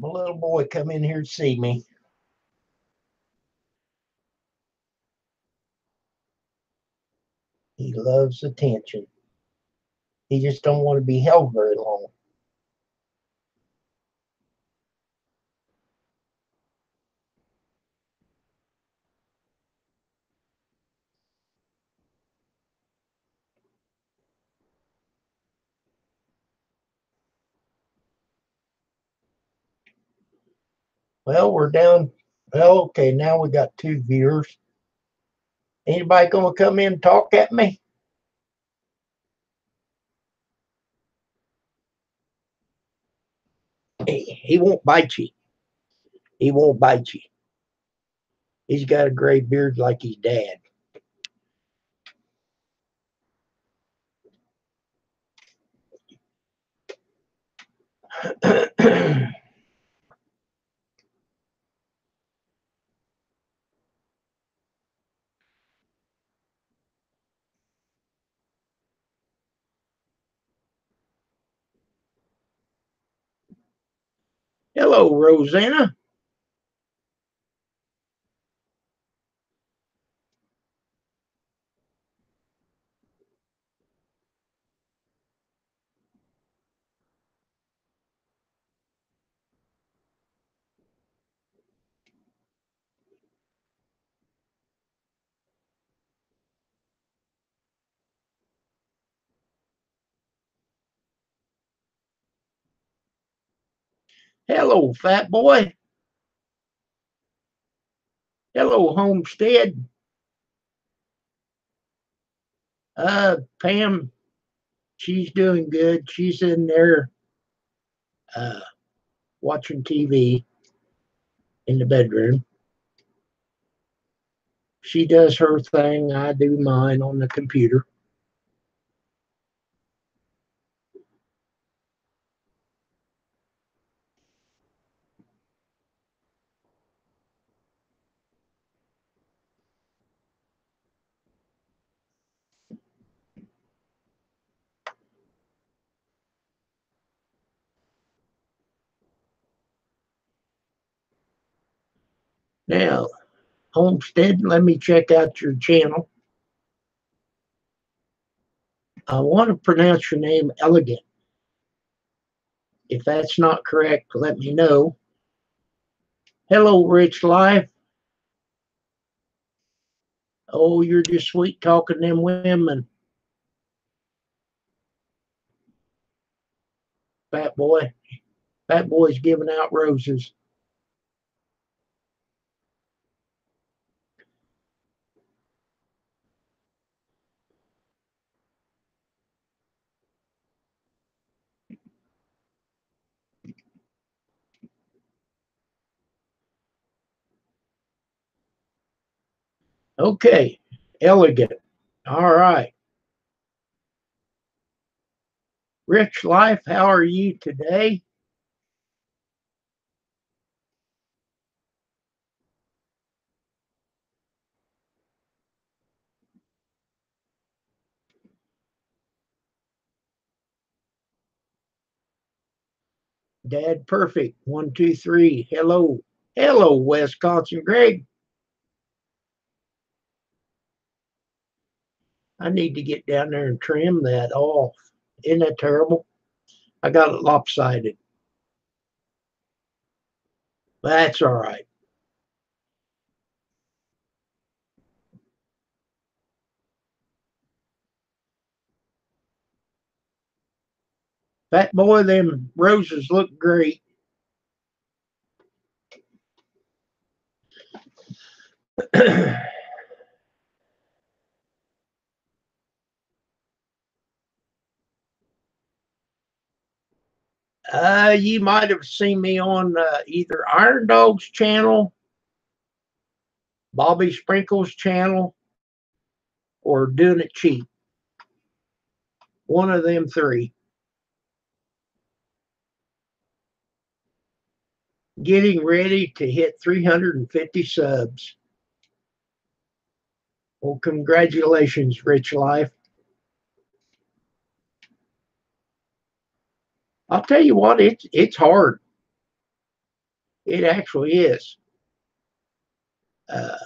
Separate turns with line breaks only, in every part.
A little boy come in here to see me. He loves attention. He just don't want to be held very long. Well, we're down. Well, okay, now we got 2 viewers. Anybody gonna come in and talk at me? He won't bite you. He won't bite you. He's got a gray beard like his dad. Hello, Rosanna. Hello, fat boy. Hello, Homestead. Pam, she's doing good. She's in there watching TV in the bedroom. She does her thing. I do mine on the computer. Now, Homestead, let me check out your channel. I want to pronounce your name Elegant. If that's not correct, let me know. Hello, Rich Life. Oh, you're just sweet talking them women. Fat boy. Fat boy's giving out roses. Okay, Elegant. All right. Rich Life, how are you today? Dad Perfect. 1, 2, 3. Hello. Hello, Wisconsin Greg. I need to get down there and trim that off. Isn't that terrible? I got it lopsided. That's all right. Fat boy, them roses look great. You might have seen me on either Iron Dog's channel, Bobby Sprinkle's channel, or Doing It Cheap. One of them 3. Getting ready to hit 350 subs. Well, congratulations, Rich Life. I'll tell you what, it's hard. It actually is. Let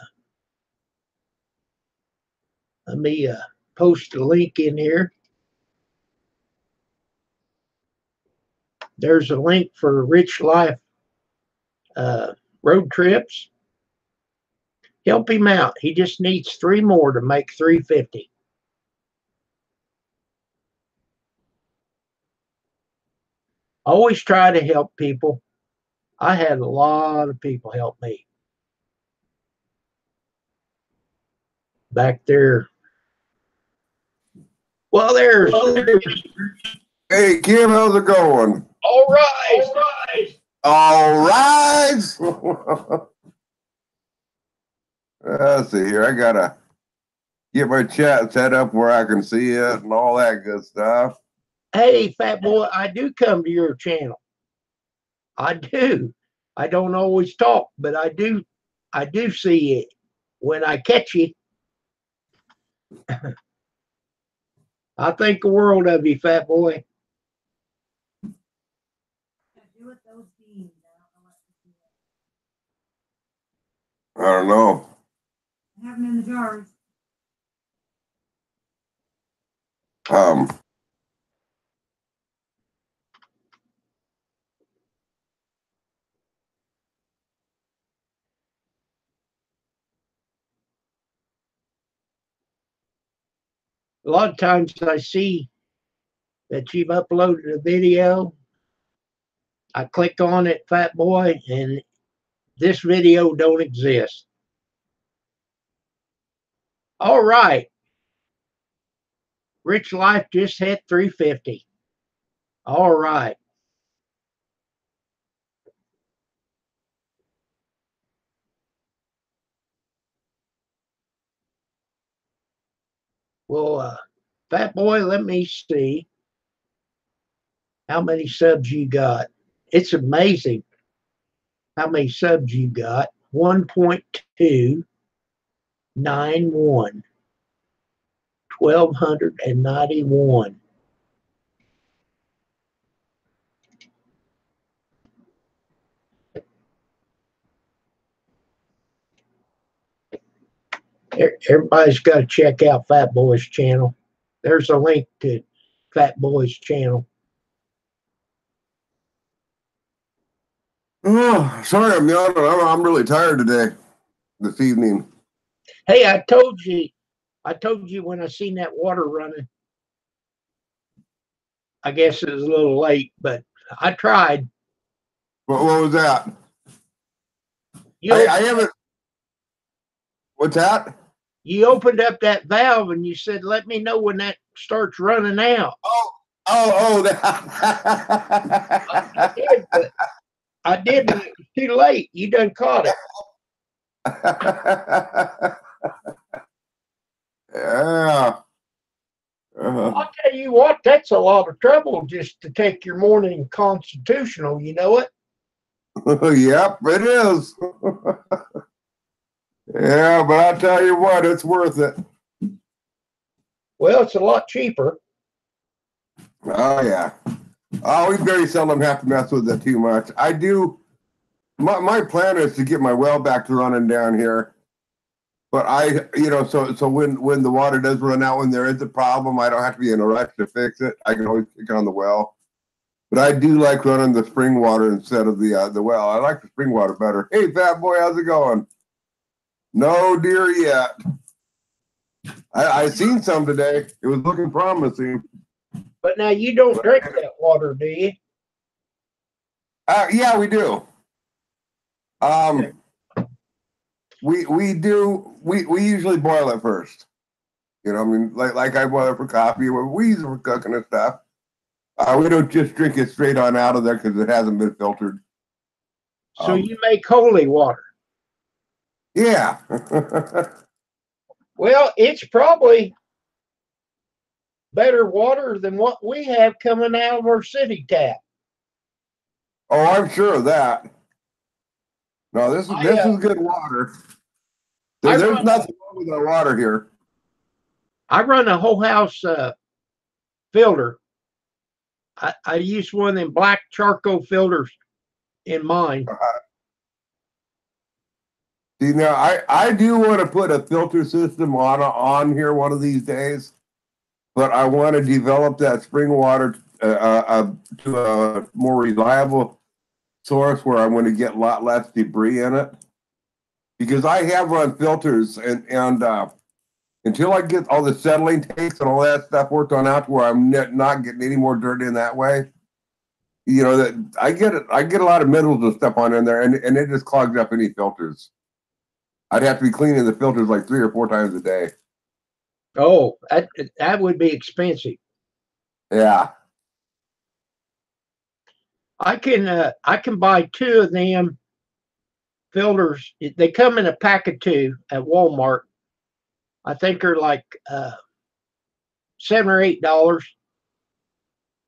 me post a link in here. There's a link for Rich Life road trips. Help him out. He just needs 3 more to make 350. Always try to help people. I had a lot of people help me. Back there. Well, there's.
Hey, Kim, how's it going?
All right.
All right. Let's see here. I gotta get my chat set up where I can see it and all that good stuff.
Hey, fat boy, I do come to your channel. I do. I don't always talk, but I do see it when I catch you. I think the world of you, fat boy.
I don't know.
I have them in the jars.
A lot of times I see that you've uploaded a video. I click on it, fat boy, and this video don't exist. All right. Rich Life just hit 350. All right. Well, fat boy, let me see how many subs you got. It's amazing how many subs you got. 1.291. 1,291. Everybody's got to check out Fat Boy's channel. There's a link to Fat Boy's channel.
Oh, sorry, I'm yawning. I'm really tired today, this evening.
Hey, I told you when I seen that water running. I guess it was a little late, but I tried.
What was that? I haven't. What's that?
You opened up that valve and you said, "Let me know when that starts running out."
Oh, that.
I did, but it was too late. You done caught it.
Yeah.
I'll tell you what, that's a lot of trouble just to take your morning constitutional, you know it?
Yep, it is. Yeah, but I'll tell you what, it's worth it.
Well, it's a lot cheaper.
Oh, yeah. Oh, we very seldom have to mess with it too much. I do. My plan is to get my well back to running down here. But so when the water does run out, when there is a problem, I don't have to be in a rush to fix it. I can always kick on the well. But I do like running the spring water instead of the well. I like the spring water better. Hey, fat boy, how's it going? No deer yet. I seen some today. It was looking promising.
But now you don't drink that water, do you?
Yeah, we do. We do. We usually boil it first. You know, I mean, like I boil it for coffee. We use it for cooking and stuff. We don't just drink it straight on out of there because it hasn't been filtered.
So you make holy water.
Yeah.
Well, it's probably better water than what we have coming out of our city tap.
Oh, I'm sure of that. No, this is good water. There's nothing wrong with our water here.
I run a whole house filter. I use one of them black charcoal filters in mine.
See, now I do want to put a filter system on here one of these days, but I want to develop that spring water to a more reliable source where I'm going to get a lot less debris in it. Because I have run filters and until I get all the settling tanks and all that stuff worked on out to where I'm not getting any more dirt in that way, you know, that I get a lot of minerals and stuff on in there, and it just clogs up any filters. I'd have to be cleaning the filters like 3 or 4 times a day.
Oh, that would be expensive.
Yeah.
I can buy 2 of them filters. They come in a pack of 2 at Walmart. I think they're like $7 or $8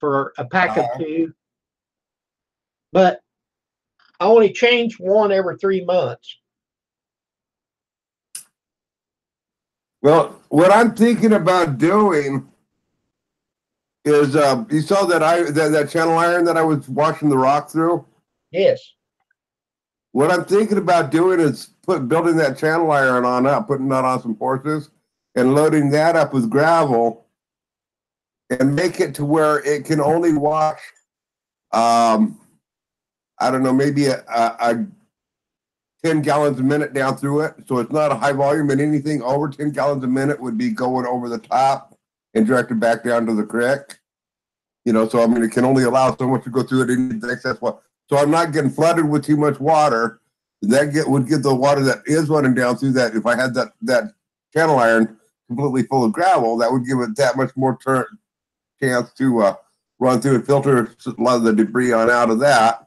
for a pack of 2. But I only change one every 3 months.
Well, what I'm thinking about doing is you saw that channel iron that I was washing the rock through?
Yes.
What I'm thinking about doing is building that channel iron on up, putting that on some horses, and loading that up with gravel, and make it to where it can only wash, I don't know, maybe a 10 gallons a minute down through it. So it's not a high volume, and anything over 10 gallons a minute would be going over the top and directed back down to the creek. You know, so I mean, it can only allow so much to go through it in excess water. So I'm not getting flooded with too much water. That would get the water that is running down through that. If I had that channel iron completely full of gravel, that would give it that much more chance to run through and filter a lot of the debris on out of that,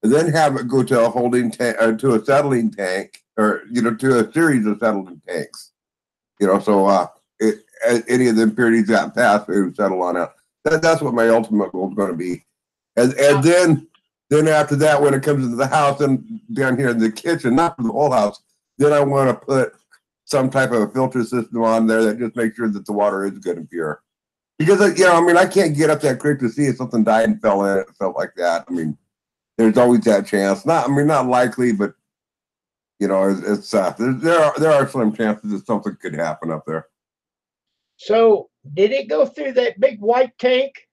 and then have it go to a holding tank, to a settling tank, or to a series of settling tanks. So any of the impurities got passed, it would settle on out. That's what my ultimate goal is going to be, and then after that, when it comes into the house and down here in the kitchen, not for the whole house, then I want to put some type of a filter system on there that just makes sure that the water is good and pure. Because I can't get up that creek to see if something died and fell in it and stuff like that. I mean, there's always that chance. Not likely, but it's there are slim chances that something could happen up there.
So did it go through that big white tank?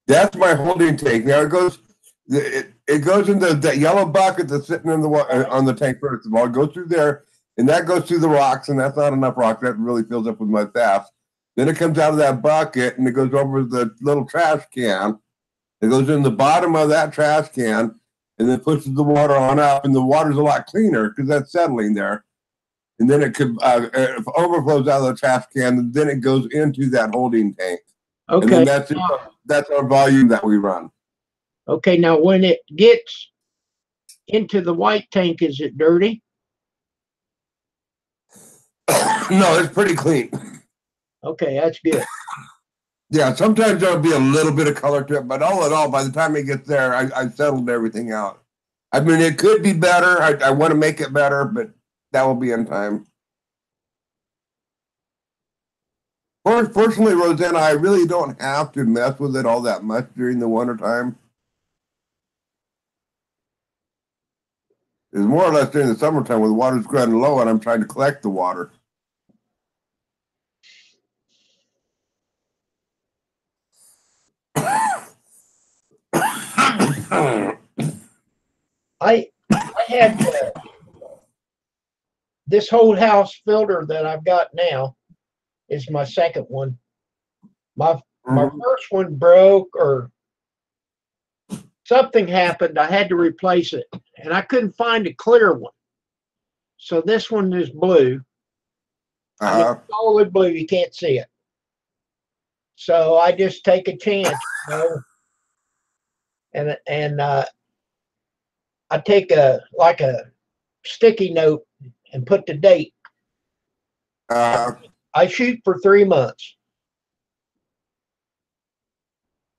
That's my holding tank. Now it goes into that yellow bucket that's sitting in the on the tank first of all. It goes through there, and that goes through the rocks, and that's not enough rock. That really fills up with mud fast. Then it comes out of that bucket, and it goes over the little trash can. It goes in the bottom of that trash can, and then pushes the water on up, and the water's a lot cleaner because that's settling there. And then it it overflows out of the trash can, and then it goes into that holding tank.
Okay.
And then that's our volume that we run.
Okay, now when it gets into the white tank, is it dirty?
No, it's pretty clean.
Okay, that's good.
Yeah, sometimes there'll be a little bit of color to it, but all in all, by the time it gets there, I settled everything out. I mean, it could be better. I want to make it better, but that will be in time. Fortunately, Rosanna, I really don't have to mess with it all that much during the winter time. It's more or less during the summertime when the water's running low and I'm trying to collect the water.
I had this whole house filter that I've got now is my second one. My first one broke or something happened. I had to replace it, and I couldn't find a clear one. So this one is blue. I mean, solid blue. You can't see it. So I just take a chance, and I take a sticky note and put the date. I shoot for 3 months.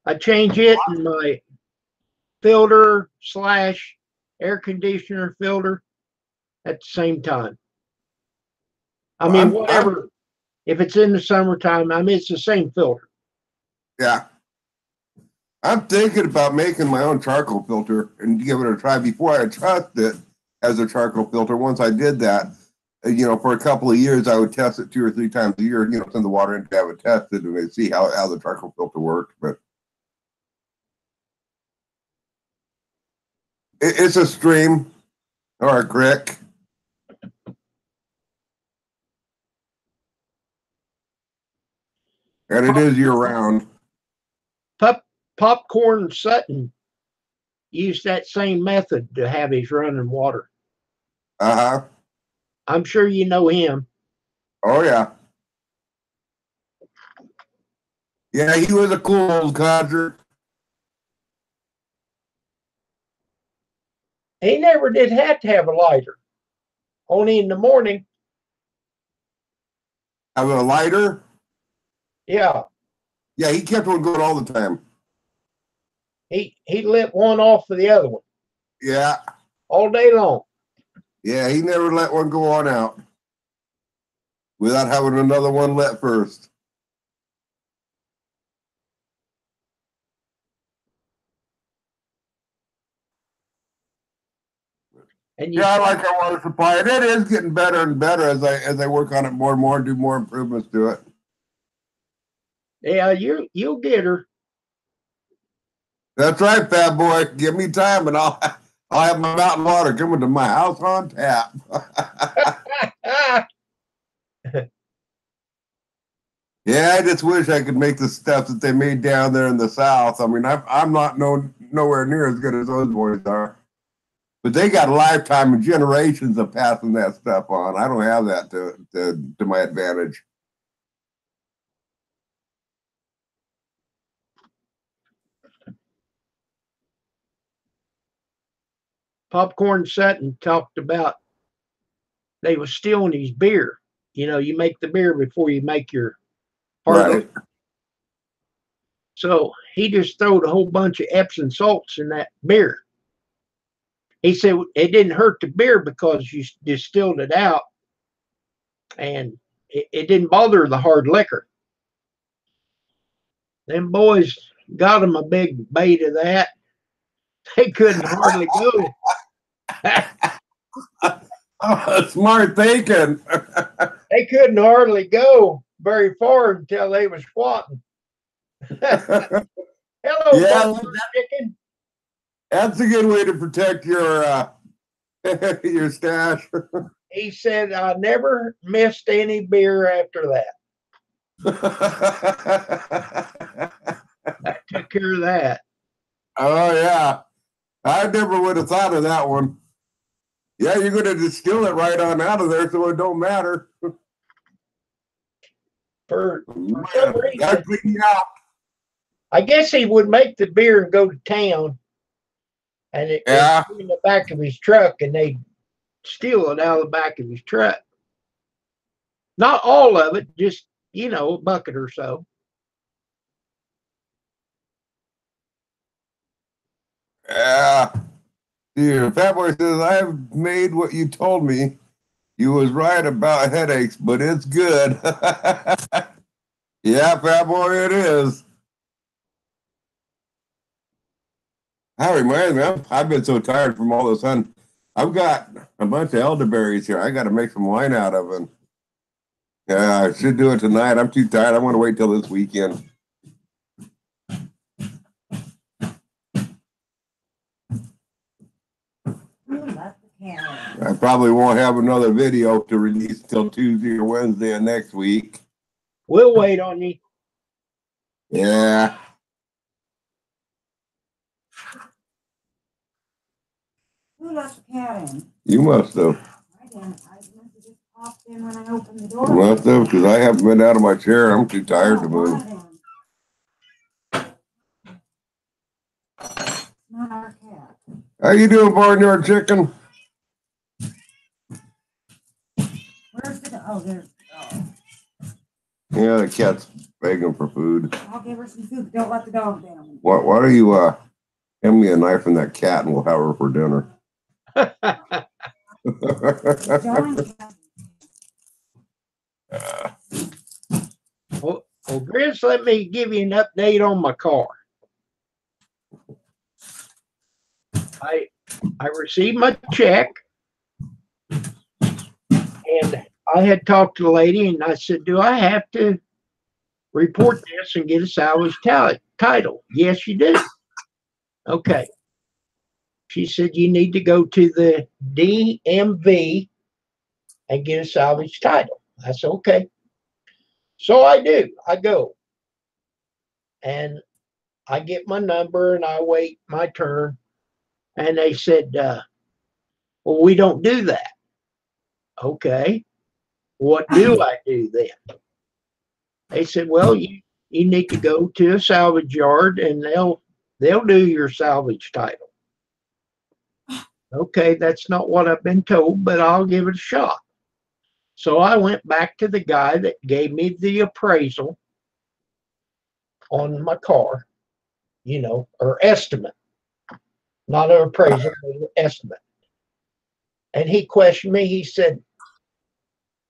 I change it in my filter / air conditioner filter at the same time. I mean, whatever. If it's in the summertime, I mean, it's the same filter.
Yeah. I'm thinking about making my own charcoal filter and give it a try before I trust it as a charcoal filter. Once I did that, for a couple of years, I would test it 2 or 3 times a year, send the water in to have it tested and see how the charcoal filter worked. But it's a stream or a creek. And it is year round.
Popcorn Sutton used that same method to have his running water.
Uh-huh.
I'm sure you know him.
Oh, yeah. Yeah, he was a cool old codger.
He never did have to have a lighter. Only in the morning.
Have a lighter?
Yeah.
Yeah, he kept one going all the time.
He lit one off of the other one.
Yeah.
All day long.
Yeah, he never let one go on out without having another one lit first.
And
yeah, I like our water supply, and it is getting better and better as I work on it more and more and do more improvements to it.
Yeah, you'll get her.
That's right, fat boy. Give me time, and I'll have my mountain water coming to my house on tap. Yeah, I just wish I could make the stuff that they made down there in the South. I mean, I'm not nowhere near as good as those boys are. But they got a lifetime and generations of passing that stuff on. I don't have that to my advantage.
Popcorn Sutton talked about they was stealing his beer. You make the beer before you make your hard liquor.
Right.
So he just throwed a whole bunch of Epsom salts in that beer. He said it didn't hurt the beer because you distilled it out, and it didn't bother the hard liquor. Them boys got him a big bait of that. They couldn't hardly go.
Oh, smart thinking.
They couldn't hardly go very far until they was squatting. Hello,
Yeah,
chicken.
that's a good way to protect your your stash.
He said, I never missed any beer after that. I took care of that.
Oh, yeah. I never would have thought of that one. Yeah, you're going to distill it right on out of there so it don't matter.
For some reason,
clean you out.
I guess he would make the beer and go to town, and it was in the back of his truck, and they'd steal it out of the back of his truck. Not all of it, just, a bucket or so.
Yeah. Dude, Fat Boy says, I've made what you told me. You was right about headaches, but it's good. Yeah, Fat Boy, it is. That reminds me, I've been so tired from all this hunting. I've got a bunch of elderberries here. I got to make some wine out of them. Yeah, I should do it tonight. I'm too tired. I want to wait till this weekend. I probably won't have another video to release till Tuesday or Wednesday of next week.
We'll wait on you.
Yeah.
Who let the cat in?
You must have.
I didn't. I must have just popped in when I opened the door.
Must have, because I haven't been out of my chair. I'm too tired to move.
Not our cat.
How you doing, barnyard chicken?
Where's the dog? Oh, there's the dog.
Yeah, the cat's begging for food.
I'll give her some food. Don't let the dog down.
Why don't you hand me a knife and that cat, and we'll have her for dinner.
Well, Grizz, let me give you an update on my car. I received my check. And I had talked to the lady and I said, do I have to report this and get a salvage title? Yes, you do. Okay. She said, you need to go to the DMV and get a salvage title. I said, okay. So I do. I go. And I get my number and I wait my turn. And they said, well, we don't do that. Okay. What do I do then? They said, well, you need to go to a salvage yard and they'll do your salvage title. Okay, that's not what I've been told, but I'll give it a shot. So I went back to the guy that gave me the appraisal on my car, or estimate, not an appraisal, but an estimate. And he questioned me. He said,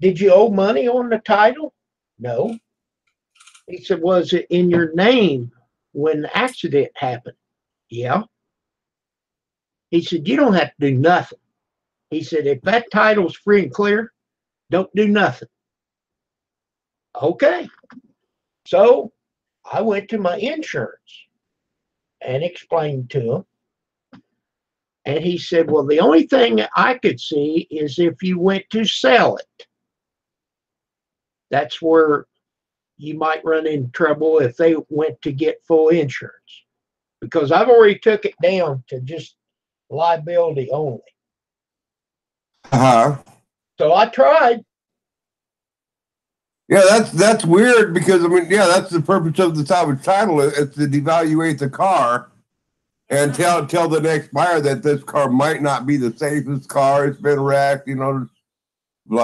did you owe money on the title? No. He said, was it in your name when the accident happened? Yeah. He said, you don't have to do nothing. He said, if that title's free and clear, don't do nothing. Okay. So I went to my insurance and explained to him. And he said, well, the only thing I could see is if you went to sell it. That's where you might run into trouble if they went to get full insurance. Because I've already took it down to just liability only.
Uh-huh.
So I tried.
Yeah, that's weird because, I mean, yeah, that's the purpose of the salvage title. It's to devaluate the car and tell the next buyer that this car might not be the safest car. It's been wrecked, blah,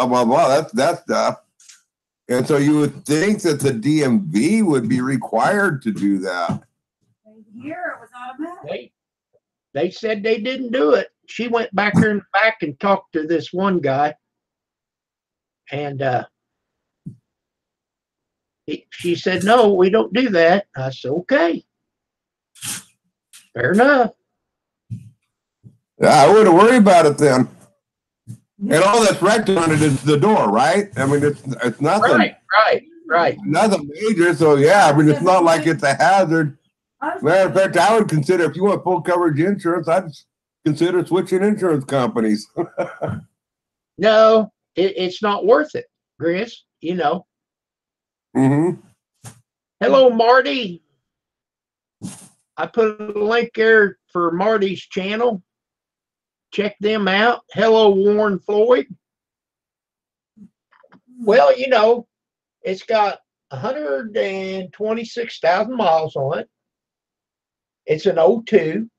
blah, blah. That's stuff. And so you would think that the DMV would be required to do that.
Here it was automatic.
They said they didn't do it. She went back there in the back and talked to this one guy. And she said, no, we don't do that. I said, okay. Fair enough.
Yeah, I wouldn't worry about it then. And all that's wrecked on it is the door, right? I mean, it's nothing.
Right.
Nothing major. So yeah, I mean, it's not like it's a hazard. Matter of fact, I would consider, if you want full coverage insurance, I'd consider switching insurance companies.
No, it's not worth it, Chris.
Mm-hmm.
Hello, Marty. I put a link there for Marty's channel. Check them out. Hello, Warren Floyd. Well, it's got 126,000 miles on it. It's an 02.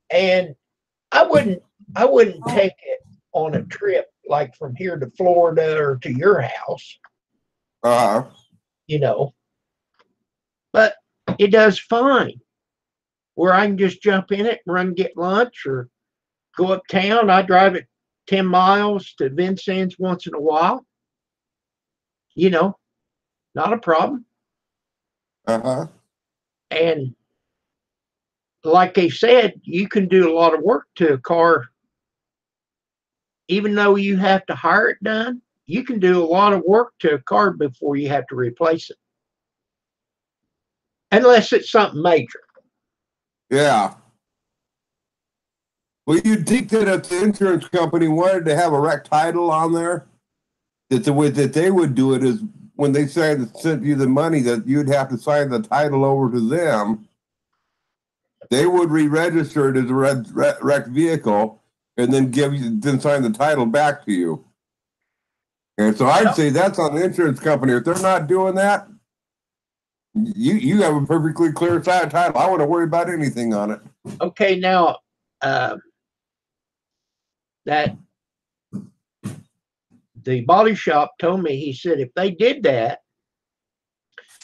And I wouldn't take it on a trip like from here to Florida or to your house. But it does fine. Where I can just jump in it and run get lunch or go uptown. I drive it 10 miles to Vincennes once in a while. Not a problem. And like they said, you can do a lot of work to a car. Even though you have to hire it done, you can do a lot of work to a car before you have to replace it. Unless it's something major.
Yeah. Well, you'd think that if the insurance company wanted to have a wreck title on there, that the way that they would do it is when they send you the money, that you'd have to sign the title over to them. They would re-register it as a wrecked vehicle and then sign the title back to you. And so I'd say that's on the insurance company. If they're not doing that, you have a perfectly clear title. I wouldn't worry about anything on it.
Okay, now that the body shop told me, he said if they did that,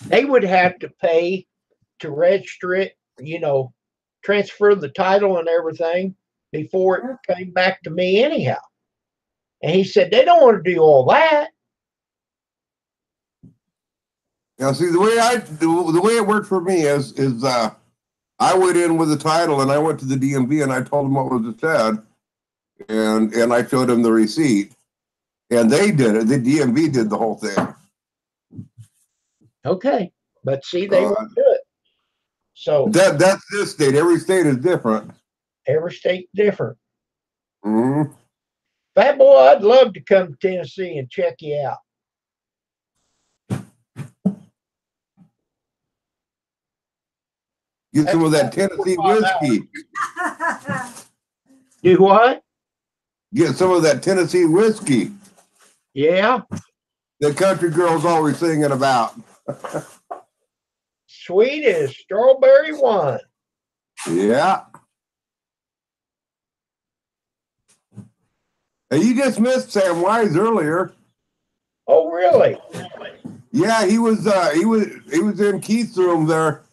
they would have to pay to register it, transfer the title and everything before it came back to me anyhow. And he said they don't want to do all that.
Now, see, the way it worked for me is I went in with the title and I went to the DMV and I told them what was said. and I showed them the receipt, and they did it. The DMV did the whole thing.
Okay, but see, they won't do it. So
that's this state. Every state is different.
every state different.
Mm-hmm.
Fat boy, I'd love to come to Tennessee and check you out.
Get some of that Tennessee whiskey.
Do what?
Get some of that Tennessee whiskey.
Yeah.
The country girl's always singing about.
Sweet as strawberry wine.
Yeah. And you just missed Sam Wise earlier.
Oh, really?
Yeah, he was in Keith's room there.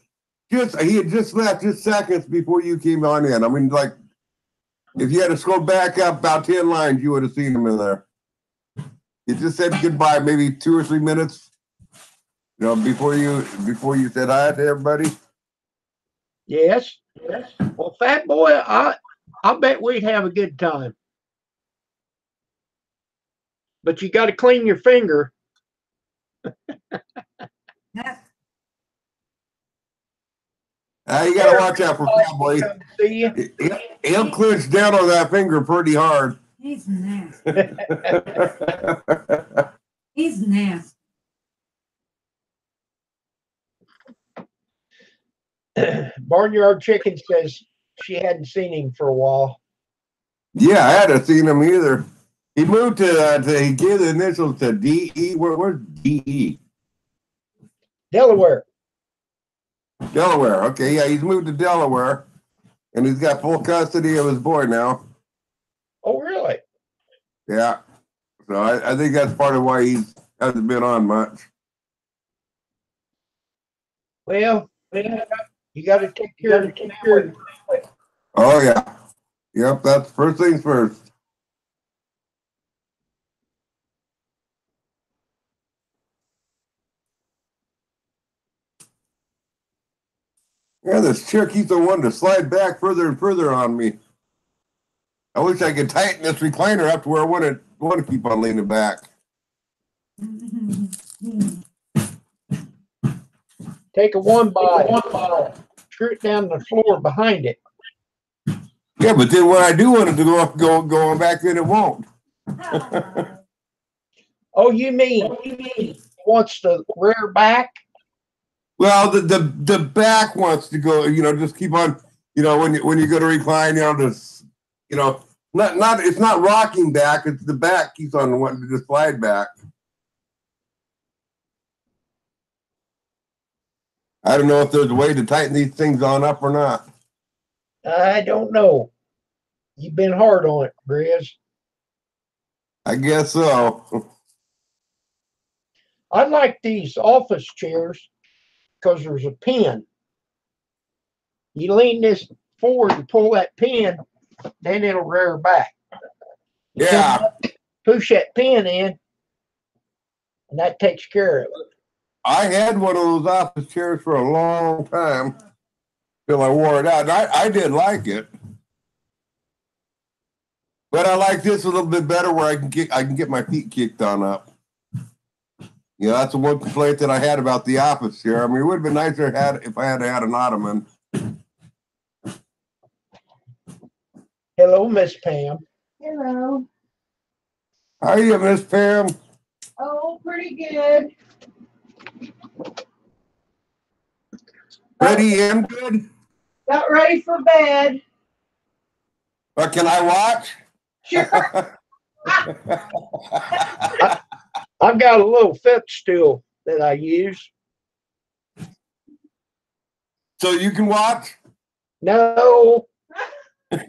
He had just left just seconds before you came on in. I mean, like, if you had to scroll back up about 10 lines, you would have seen him in there. He just said goodbye, maybe 2 or 3 minutes, before you said hi to everybody.
Yes. Well, Fat boy, I bet we'd have a good time. But you got to clean your finger.
You got to watch out for Family. He'll clench down on that finger pretty hard.
He's nasty. He's nasty.
Barnyard Chicken says she hadn't seen him for a while.
Yeah, I hadn't seen him either. He moved to he gave the initials to DE. Where's DE?
Delaware.
Delaware. Okay, yeah, he's moved to Delaware, and he's got full custody of his boy now.
Oh, really?
Yeah. So I think that's part of why he hasn't been on much.
Well, you got to take care of the family.
Oh, yeah. Yep, that's first things first. Yeah, this chair keeps on wanting to slide back further and further on me. I wish I could tighten this recliner up to where I want to keep on leaning back.
Take a one by, screw it down the floor behind it.
Yeah, but then when I do want it to go back, then it won't.
Oh, you mean he wants to rear back?
Well, the back wants to go, just keep on, when you go to recline, just, not it's not rocking back, it's the back keeps on wanting to just slide back. I don't know if there's a way to tighten these things on up or not.
I don't know. You've been hard on it, Grizz.
I guess so.
I like these office chairs because there's a pin. You lean this forward and pull that pin, then it'll rear back.
Yeah.
Push that pin in, and that takes care of it.
I had one of those office chairs for a long time till I wore it out. And I did like it. But I like this a little bit better where I can get my feet kicked on up. That's the one complaint that I had about the office chair. I mean, it would have been nicer if I had had an ottoman.
Hello, Miss Pam.
Hello.
How are you, Miss Pam?
Oh, pretty good.
Ready and good?
Got ready for bed.
But can I watch?
Sure.
I've got a little footstool that I use.
So you can watch?
No.
Have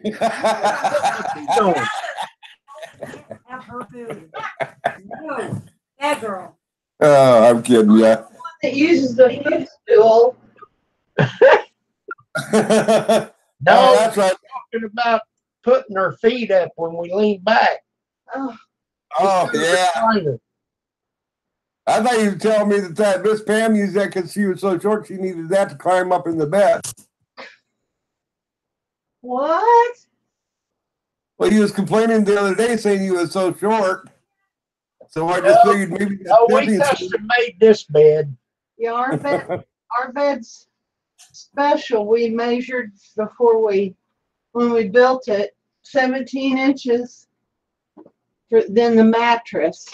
her food. No, that girl.
Oh, I'm kidding you.
That uses the footstool.
No,
No,
that's right.
talking about putting her feet up when we lean back.
Oh,
Oh, yeah.
Recliner.
I thought you were telling me that Miss Pam used that because she was so short she needed that to climb up in the bed.
what?
Well, he was complaining the other day saying you was so short. So I just figured maybe that
Oh, we
stepping
custom made this bed.
Yeah, our bed's special. We measured before when we built it, 17 inches then the mattress.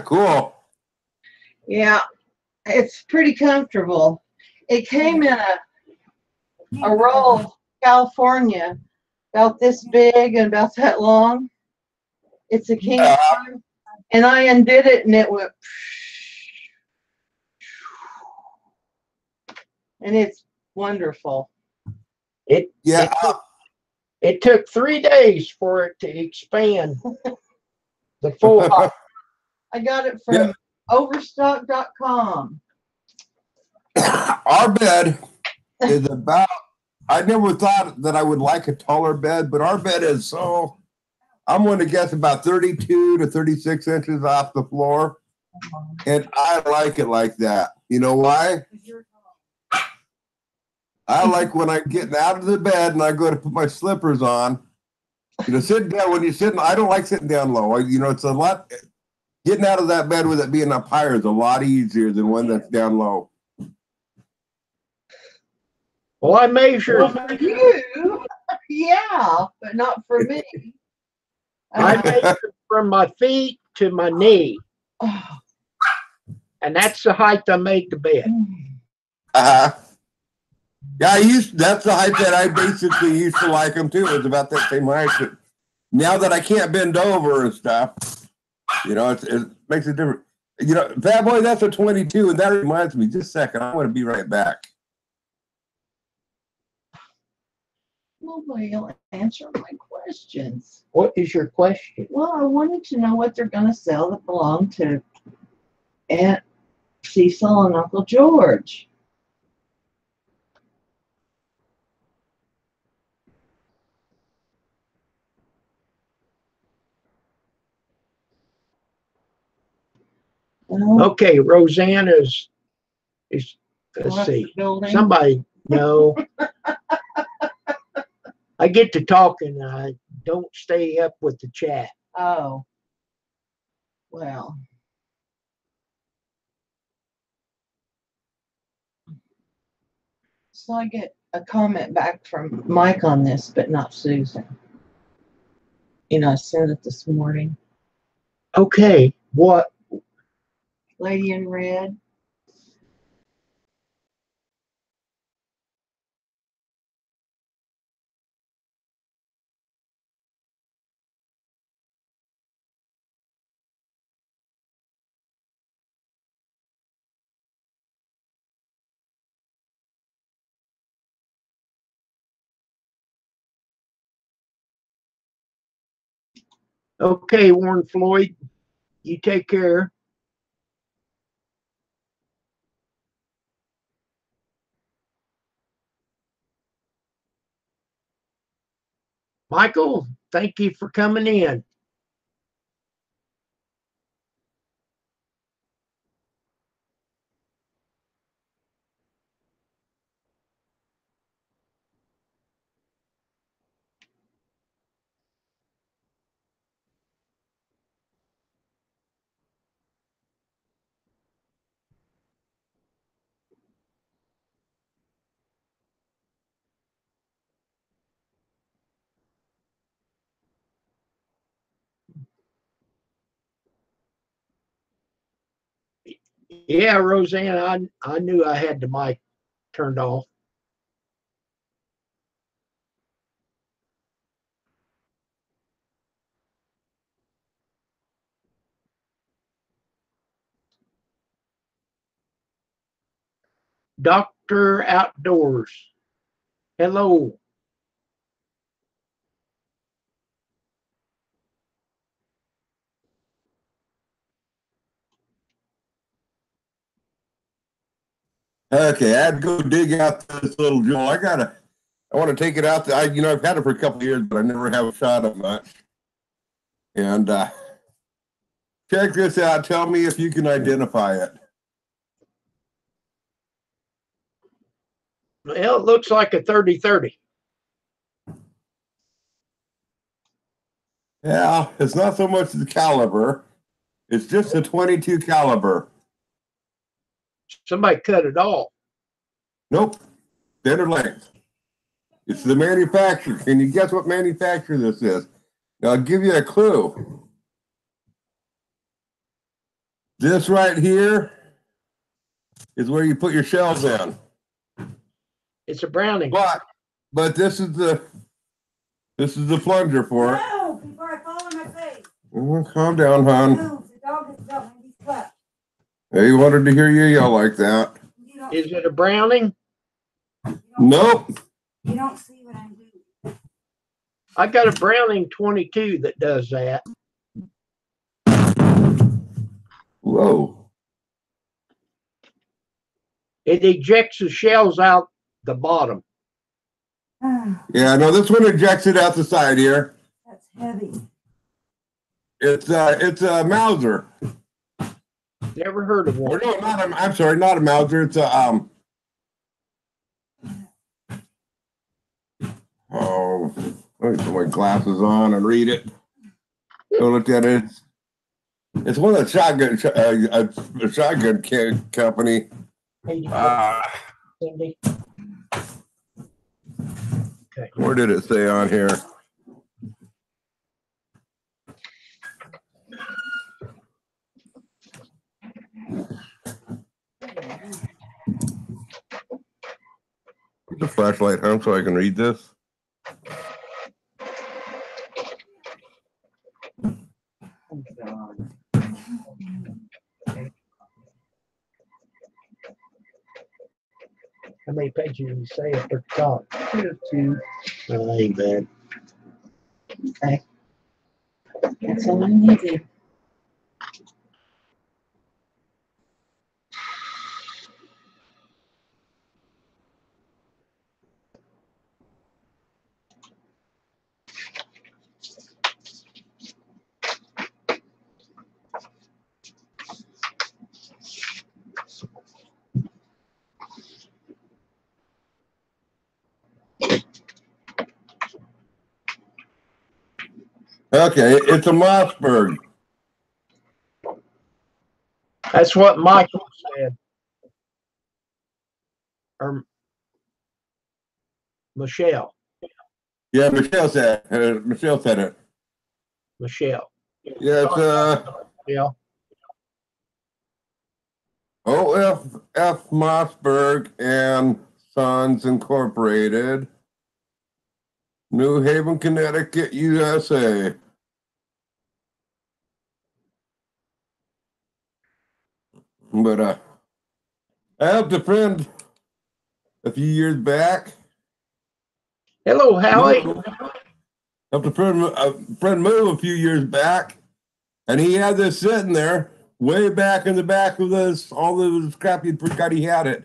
Cool.
Yeah, it's pretty comfortable. It came in a roll, California, about this big and about that long. It's a king size, and I undid it and it went, and it's wonderful.
It took 3 days for it to expand the full height.
I got it from overstock.com.
Our bed is about, I never thought that I would like a taller bed, but our bed is so, I'm going to guess about 32 to 36 inches off the floor. And I like it like that. You know why? I like when I'm getting out of the bed and I go to put my slippers on. You know, sitting down, when you're sitting, I don't like sitting down low. It's a lot, getting out of that bed with it being up higher is a lot easier than one that's down low.
Well, I measured.
For you, yeah, but not for me.
I measured from my feet to my knee.
Oh.
And that's the height I made the bed.
Yeah, that's the height that I basically used to like them too. It's about that same height. But now that I can't bend over and stuff, it makes a difference. Fat Boy, that's a 22, and that reminds me, just a second, I want to be right back.
Nobody will answer my questions.
What is your question?
Well, I wanted to know what they're going to sell that belong to Aunt Cecil and Uncle George.
Okay, Roseanne is let's see. Somebody, no. I get to talking. I don't stay up with the chat.
Oh. Well. So I get a comment back from Mike on this, but not Susan. I sent it this morning.
Okay, what?
Lady in red.
Okay, Warren Floyd, you take care. Michael, thank you for coming in. Yeah, Roseanne, I knew I had the mic turned off. Dr. Outdoors. Hello.
Okay, I had to go dig out this little jewel. I want to take it out. I've had it for a couple of years, but I never have a shot of much. And check this out. Tell me if you can identify it.
Well, it looks like a 30-30.
Yeah, it's not so much the caliber. It's just a 22 caliber.
Somebody cut it off.
Nope. Standard length. It's the manufacturer. Can you guess what manufacturer this is? Now, I'll give you a clue. This right here is where you put your shells in.
It's a Browning.
But this is the plunger for it.
No, before I fall on my face.
Calm down, hon.
No, the dog has got one of these cups.
He wanted to hear you yell like that.
Is it a Browning?
Nope.
You don't see what I'm doing.
I got a Browning 22 that does that.
Whoa.
It ejects the shells out the bottom.
Yeah, no, this one ejects it out the side here.
That's heavy.
It's a Mauser.
Never heard of
Or
one.
no, I'm sorry, not a Mauser. It's a oh, let me put my glasses on and read it. Go look at it. It's one of the shotgun company.
Cindy. Okay.
Where did it say on here? The flashlight, huh? So I can read this.
How many pages do you say at the top? Two. Oh, ain't bad.
Okay. That's all I needed.
Okay, it's a Mossberg.
That's what Michael said. Or Michelle.
Yeah, Michelle said it.
Michelle.
Yeah, it's
Yeah.
OFF Mossberg and Sons Incorporated, New Haven, Connecticut, USA. But I helped a friend a few years back.
Hello, Howie.
Helped a friend move a few years back, and he had this sitting there way back in the back of all the crap he forgot he had it.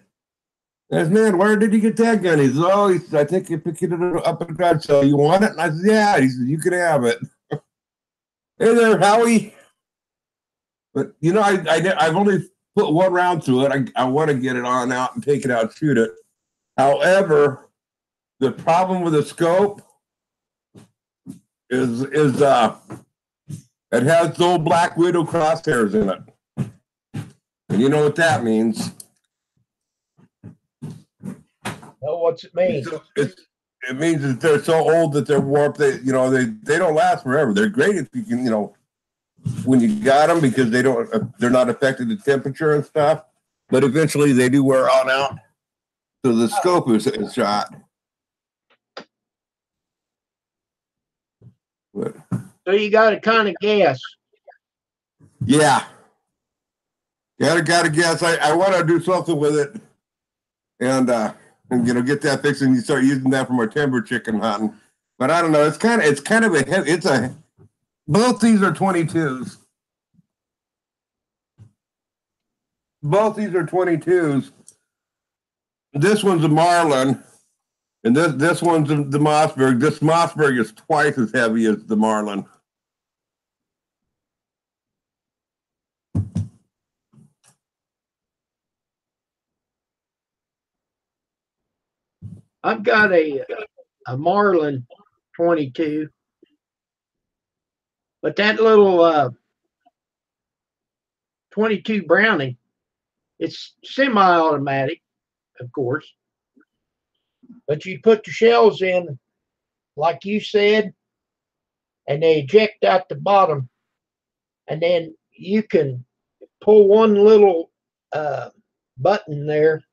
I said, man, where did you get that gun? He says, oh, I think you picked it up at a garage sale. You want it? And I said, yeah. He said, you can have it. Hey there, Howie. But you know, I've only put one round through it. I want to get it on out and take it out, shoot it. However, the problem with the scope is it has those Black Widow crosshairs in it, and you know what that means.
Oh, what's it mean?
It means that they're so old that they're warped. They don't last forever. They're great if you can, when you got them, because they're not affected to temperature and stuff. But eventually they do wear on out. So the scope is shot. But,
So you got to kind of guess.
yeah. Gotta guess. I want to do something with it, and get that fixed, and you start using that for more timber chicken hunting. But I don't know. It's kind of a heavy. Both these are 22s. Both these are 22s. This one's a Marlin, and this one's the Mossberg. This Mossberg is twice as heavy as the Marlin.
I've got a Marlin 22. But that little 22 Browning, it's semi-automatic, of course. But you put the shells in, like you said, and they eject out the bottom, and then you can pull one little button there,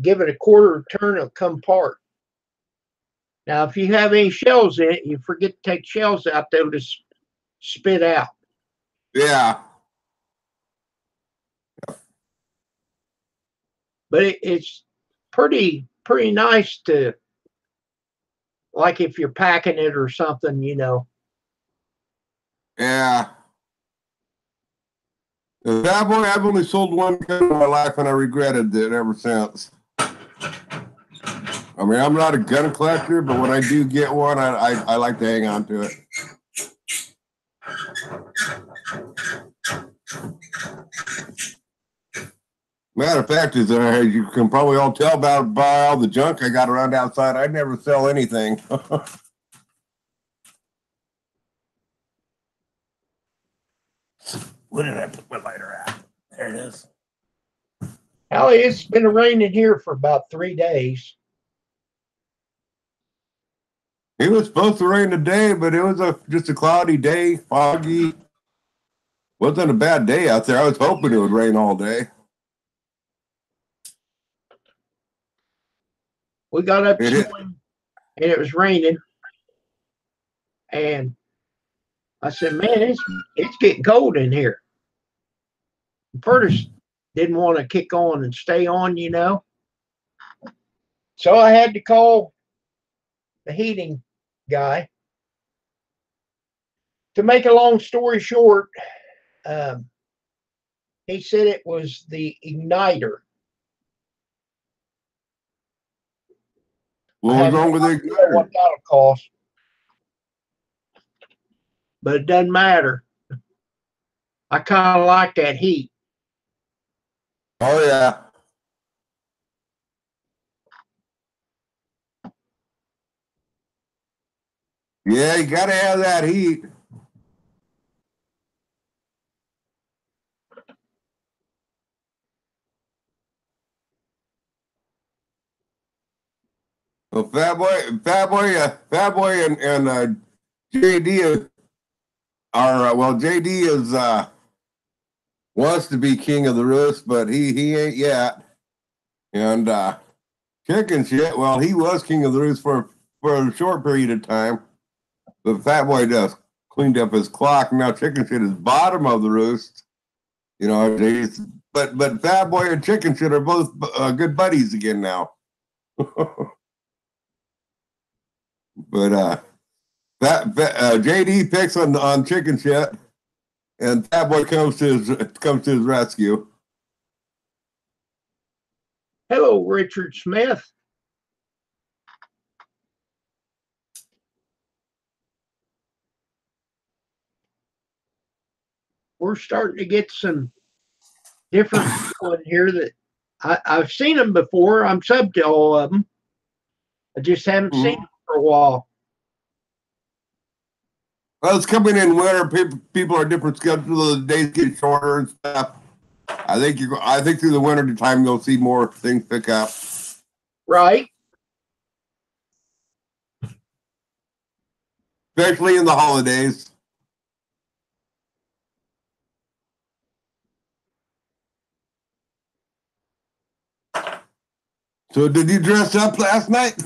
give it a quarter turn, it'll come apart. Now, if you have any shells in it, you forget to take shells out, they'll just spit out.
Yeah.
But it's pretty nice to, like if you're packing it or something, you know.
Yeah. That boy, I've only sold one gun in my life, and I regretted it ever since. I mean, I'm not a gun collector, but when I do get one, I like to hang on to it. Matter of fact, is you can probably all tell by all the junk I got around outside, I never sell anything. Where did I put my lighter at? There it is.
Hallie, it's been raining here for about 3 days.
It was supposed to rain today, but it was just a cloudy day, foggy. Wasn't a bad day out there. I was hoping it would rain all day.
We got up this morning and it was raining. And I said, man, it's getting cold in here. First, didn't want to kick on and stay on, you know. So I had to call the heating guy. To make a long story short, he said it was the igniter.
What was wrong with the igniter?
What that'll cost. But it doesn't matter. I kind of like that heat.
Oh, yeah. Yeah, you got to have that heat. Well, Fat Boy, and JD are well. JD is wants to be king of the roost, but he ain't yet. And Chicken Shit, well, he was king of the roost for a short period of time, but Fat Boy just cleaned up his clock. Now Chicken Shit is bottom of the roost. You know, but Fat Boy and Chicken Shit are both good buddies again now. But JD picks on Chicken Shit, and Fat Boy comes to his rescue.
Hello, Richard Smith. We're starting to get some different people in here that I've seen them before. I'm sub to all of them. I just haven't seen them for a while.
Well, it's coming in winter. People are different schedules. The days get shorter and stuff. I think through the winter time you'll see more things pick up.
Right.
Especially in the holidays. So did you dress up last night?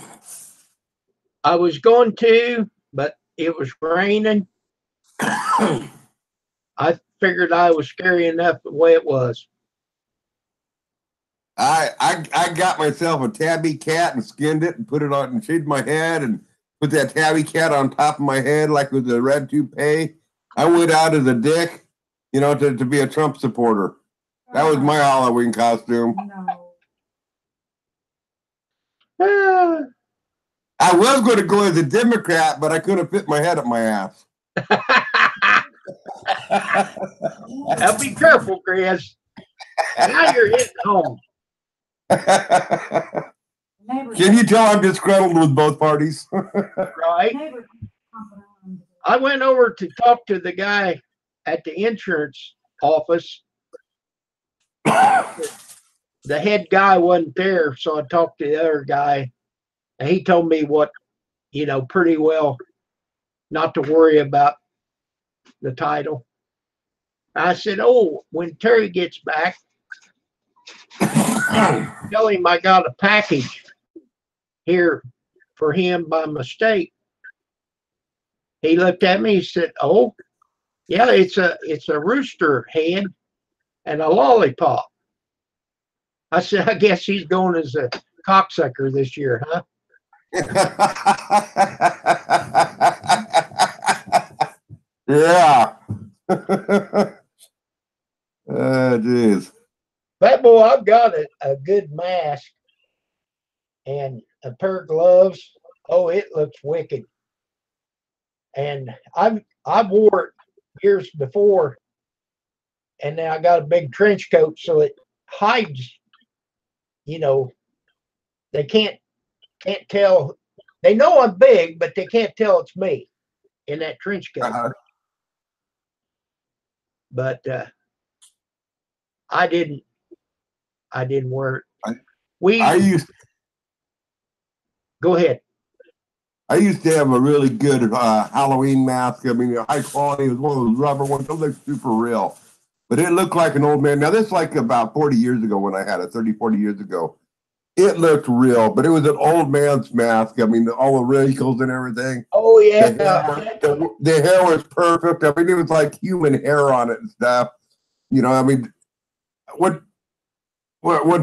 I was going to, but it was raining. I figured I was scary enough the way it was.
I got myself a tabby cat and skinned it and put it on and shaved my head and put that tabby cat on top of my head like with a red toupee. I went out as a dick, you know, to be a Trump supporter. That was my Halloween costume.
No.
I was going to go as a Democrat, but I couldn't fit my head up my ass.
Now be careful, Chris. Now you're hitting home.
Can you tell I'm disgruntled with both parties?
Right. I went over to talk to the guy at the insurance office. The head guy wasn't there, so I talked to the other guy, and he told me what, pretty well not to worry about the title. I said, "Oh, when Terry gets back, tell him I got a package here for him by mistake." He looked at me. He said, "Oh, yeah, it's a rooster head and a lollipop." I said, "I guess he's going as a cocksucker this year, huh?"
Yeah. Jeez.
Fat boy, I've got a good mask and a pair of gloves. Oh, it looks wicked. And I've wore it years before, and now I got a big trench coat so it hides. They can't tell. They know I'm big, but they can't tell it's me in that trench coat. But I didn't wear it.
I used
Go ahead.
I used to have a really good Halloween mask. I mean, high quality. It was one of those rubber ones. It looked super real. But it looked like an old man. Now, this is like about 40 years ago when I had it, 30, 40 years ago. It looked real, but it was an old man's mask. I mean, all the wrinkles and everything.
Oh, yeah.
The hair was perfect. I mean, it was like human hair on it and stuff. I mean, one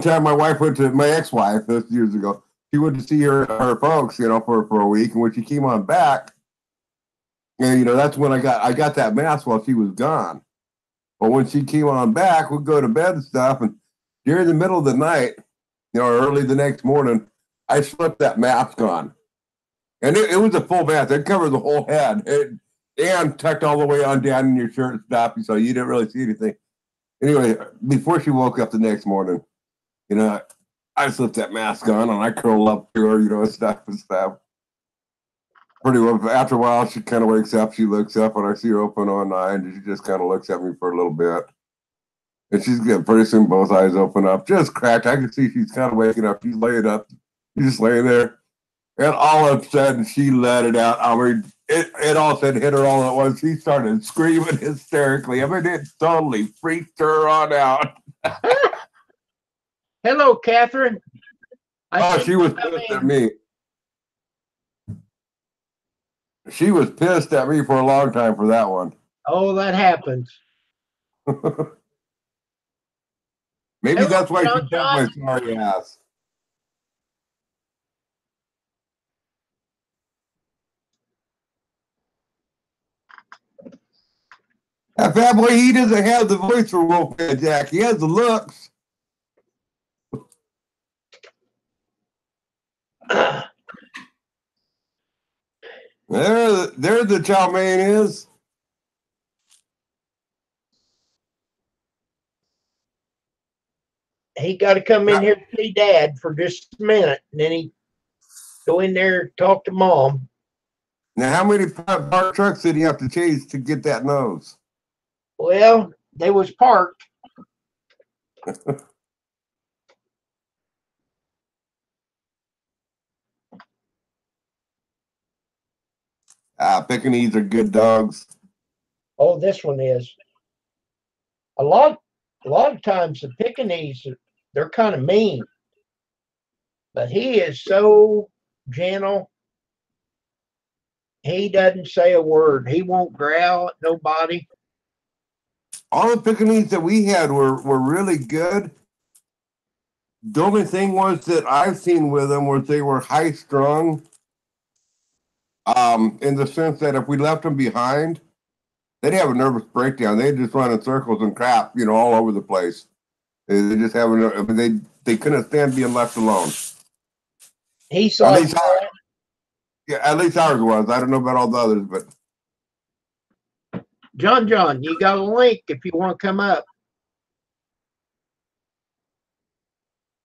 time my wife went to, my ex-wife, this years ago, she went to see her folks, for a week. And when she came on back, and, that's when I got that mask while she was gone. But when she came on back, we'd go to bed and stuff. And during the middle of the night, early the next morning, I slipped that mask on. And it was a full mask. It covered the whole head. And tucked all the way on down in your shirt and stuff, so you didn't really see anything. Anyway, before she woke up the next morning, I slipped that mask on and I curled up to her, and stuff. Pretty well. After a while, she kind of wakes up. She looks up and I see her open one eye, and she just kind of looks at me for a little bit. And she's getting pretty soon both eyes open up, just cracked. I can see she's kind of waking up. She's laying up. She's just laying there. And all of a sudden, she let it out. I mean, it all said hit her all at once. She started screaming hysterically. I mean, it totally freaked her on out.
Hello, Catherine.
She was pissed at me. She was pissed at me for a long time for that one.
Oh, that happens.
Maybe
Hello,
that's why
John,
she took my sorry ass. That fat boy, he doesn't have the voice for Wolfman Jack. He has the looks. There the chow mein is.
He got to come in here to see Dad for just a minute, and then he go in there and talk to Mom.
Now, how many park trucks did he have to chase to get that nose?
Well, they was parked.
Pekingese are good dogs.
Oh, this one is. A lot of times the Pekingese, they're kind of mean, but he is so gentle. He doesn't say a word. He won't growl at nobody.
All the Pekingese that we had were really good. The only thing was that I've seen with them was they were high strung. In the sense that if we left them behind, they'd have a nervous breakdown. They'd just run in circles and crap, all over the place. They just have they couldn't stand being left alone.
He's like
at least ours was. I don't know about all the others, but
John, you got a link if you want to come up.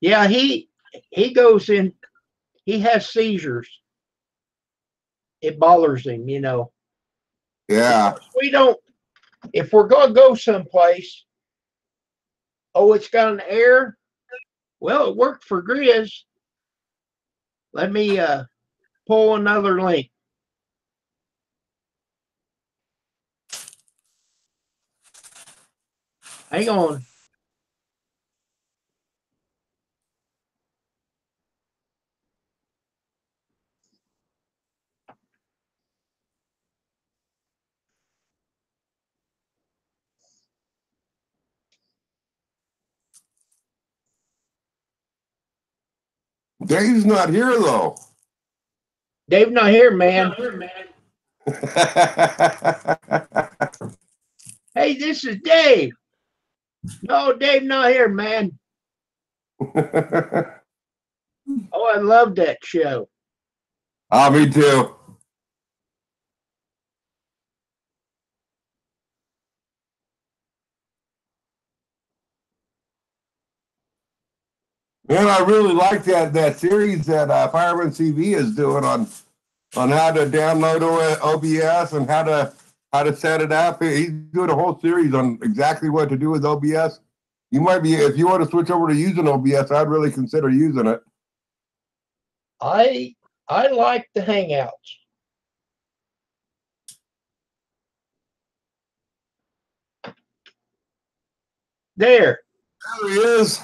Yeah, he goes in. He has seizures. It bothers him,
Yeah.
We don't, if we're going to go someplace, oh, it's got an error. Well, it worked for Grizz. Let me pull another link. Hang on.
Dave's not here though.
Dave not here, man. Hey, this is Dave. No, Dave not here, man. Oh, I love that show.
Oh, me too. Man, I really like that series that Fireman CV is doing on how to download OBS and how to set it up. He's doing a whole series on exactly what to do with OBS. You might be, if you want to switch over to using OBS, I'd really consider using it.
I like the Hangouts. There.
There he is.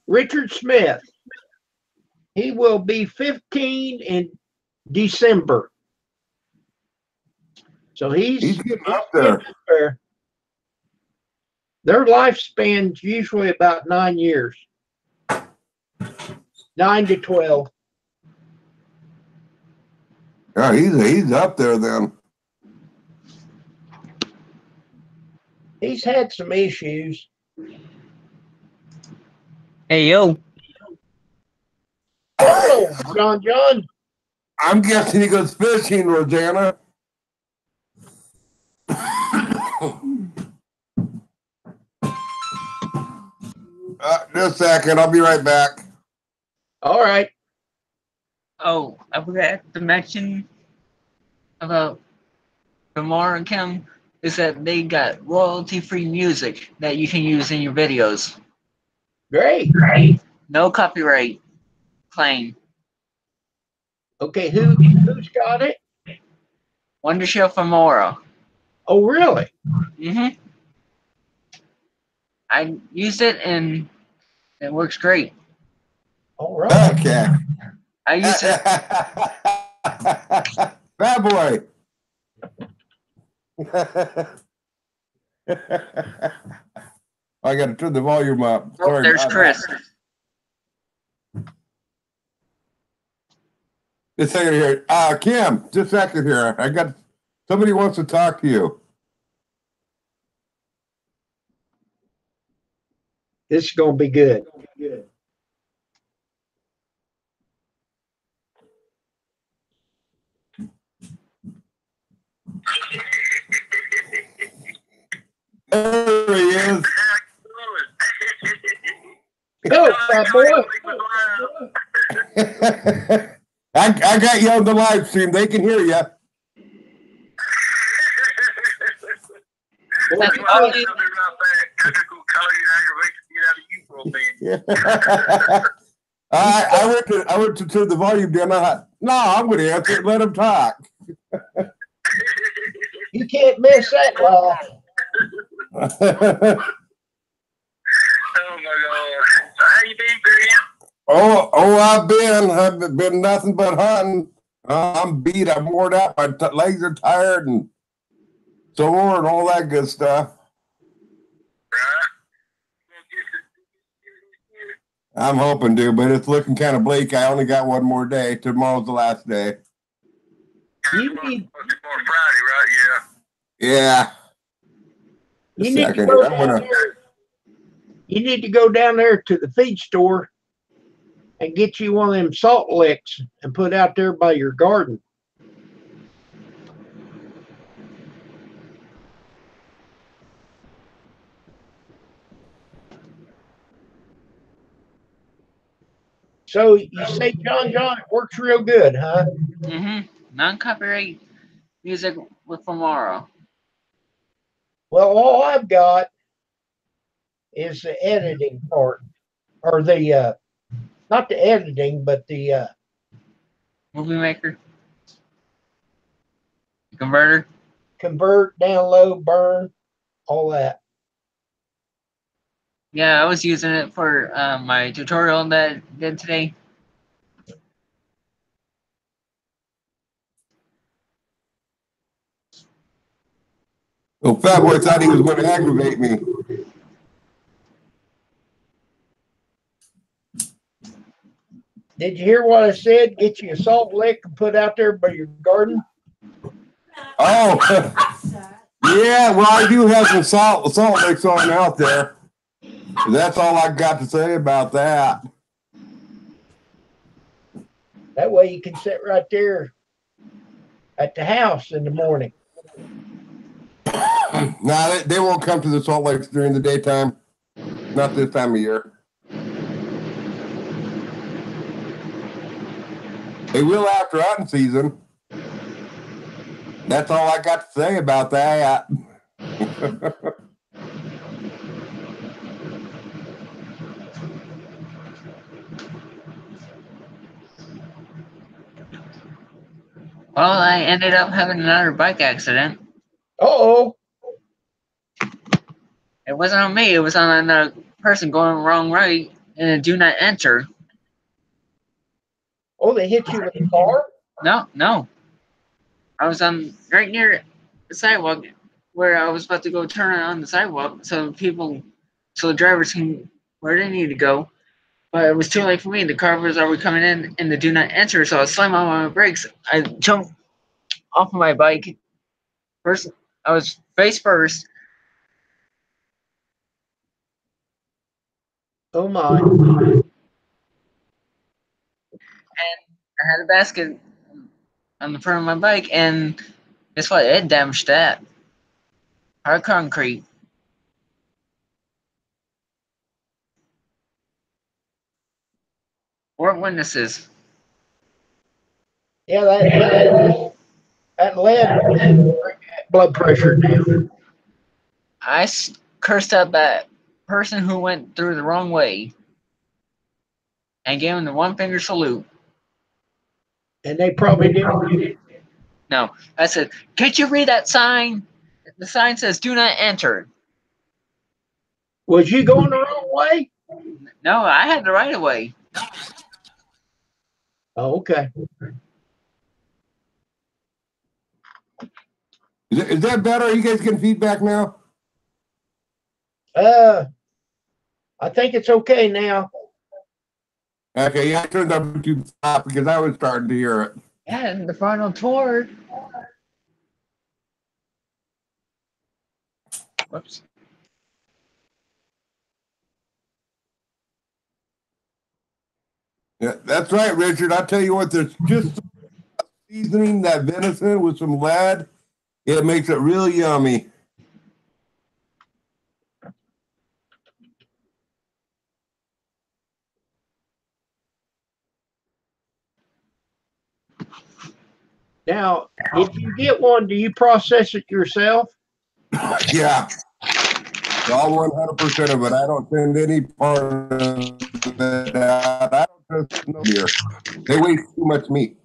Richard Smith. He will be 15 in December. So he's
getting up there.
Their lifespan's usually about 9 years. 9 to 12.
Yeah, he's up there then.
He's had some issues.
Hey, yo.
Oh, John.
I'm guessing he goes fishing, Rosanna. Just a second, I'll be right back.
All right.
Oh, I forgot to mention about Gamora and Kim is that they got royalty-free music that you can use in your videos.
Great.
No copyright claim.
Okay, who's got it?
Wonder Show for Mora.
Oh, really?
Mm-hmm. I used it and it works great.
All right.
Okay.
I used it.
Bad boy. I got to turn the volume up.
Oh,
Sorry
there's
about
Chris.
that. Just a second here. Kim, just a second here. I got somebody wants to talk to you.
This is going to be good.
There he is.
Go, fat boy.
I got you on the live stream. They can hear you.
That's probably,
I went to turn the volume down. I thought, no, I'm going to answer it. Let him talk.
You can't miss that laugh.
Oh my God! How you been, Graham?
I've been nothing but hunting. I'm beat. I'm worn out. My legs are tired and sore and all that good stuff. I'm hoping to, but it's looking kind of bleak. I only got one more day. Tomorrow's the last day.
You need,
Tomorrow Friday, right? Yeah.
Yeah.
you need to go down there. You need to go down there to the feed store and get you one of them salt licks and put out there by your garden. So you say John it works real good, huh?
Mm-hmm. Non-copyright music with tomorrow.
Well, all I've got is the editing part, or the not the editing, but the
Movie Maker. Converter.
convert, download, burn, all that.
Yeah, I was using it for my tutorial that I did today.
Well, Fat Boy thought he was going to aggravate me.
Did you hear what I said? Get you a salt lick and put out there by your garden.
Oh, yeah. Well, I do have some salt licks on out there. That's all I got to say about that.
That way you can sit right there at the house in the morning.
Nah, they won't come to the Salt Lakes during the daytime. Not this time of year. They will after hunting season. That's all I got to say about that.
Well, I ended up having another bike accident.
Oh,
It wasn't on me. It was on another person going wrong right in a do not enter.
oh, they hit you with a car?
No. I was right near the sidewalk where I was about to go turn on the sidewalk so the drivers can where they need to go. But it was too late for me. The car was already coming in the do not enter, so I slammed on my brakes. I jumped off of my bike. First, I was face first.
Oh my.
And I had a basket on the front of my bike, and guess what? It damaged that. Hard concrete. Weren't witnesses.
Yeah, that lead blood pressure down.
I cursed out that person who went through the wrong way and gave him the one finger salute.
And they probably didn't.
No, I said, can't you read that sign? The sign says do not enter.
Was you going the wrong way?
No, I had the right of way.
Oh, okay.
Is that better? Are you guys getting feedback now?
I think it's okay now.
Okay, yeah, I turned up YouTube stop because I was starting to hear it.
Yeah, and the final tour. Whoops.
Yeah, that's right, Richard. I'll tell you what, there's just seasoning that venison with some lead. It makes it real yummy.
Now, if you get one, do you process it yourself?
Yeah. All 100% of it. I don't send any part of it out. I don't trust no beer. They waste too much meat.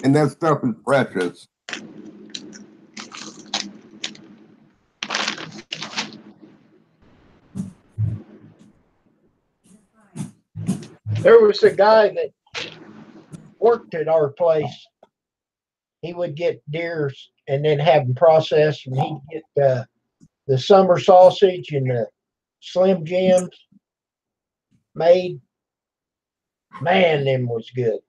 And that stuff is precious.
There was a guy that worked at our place. He would get deers and then have them processed, and he'd get the summer sausage and the Slim Jims made. Man, them was good.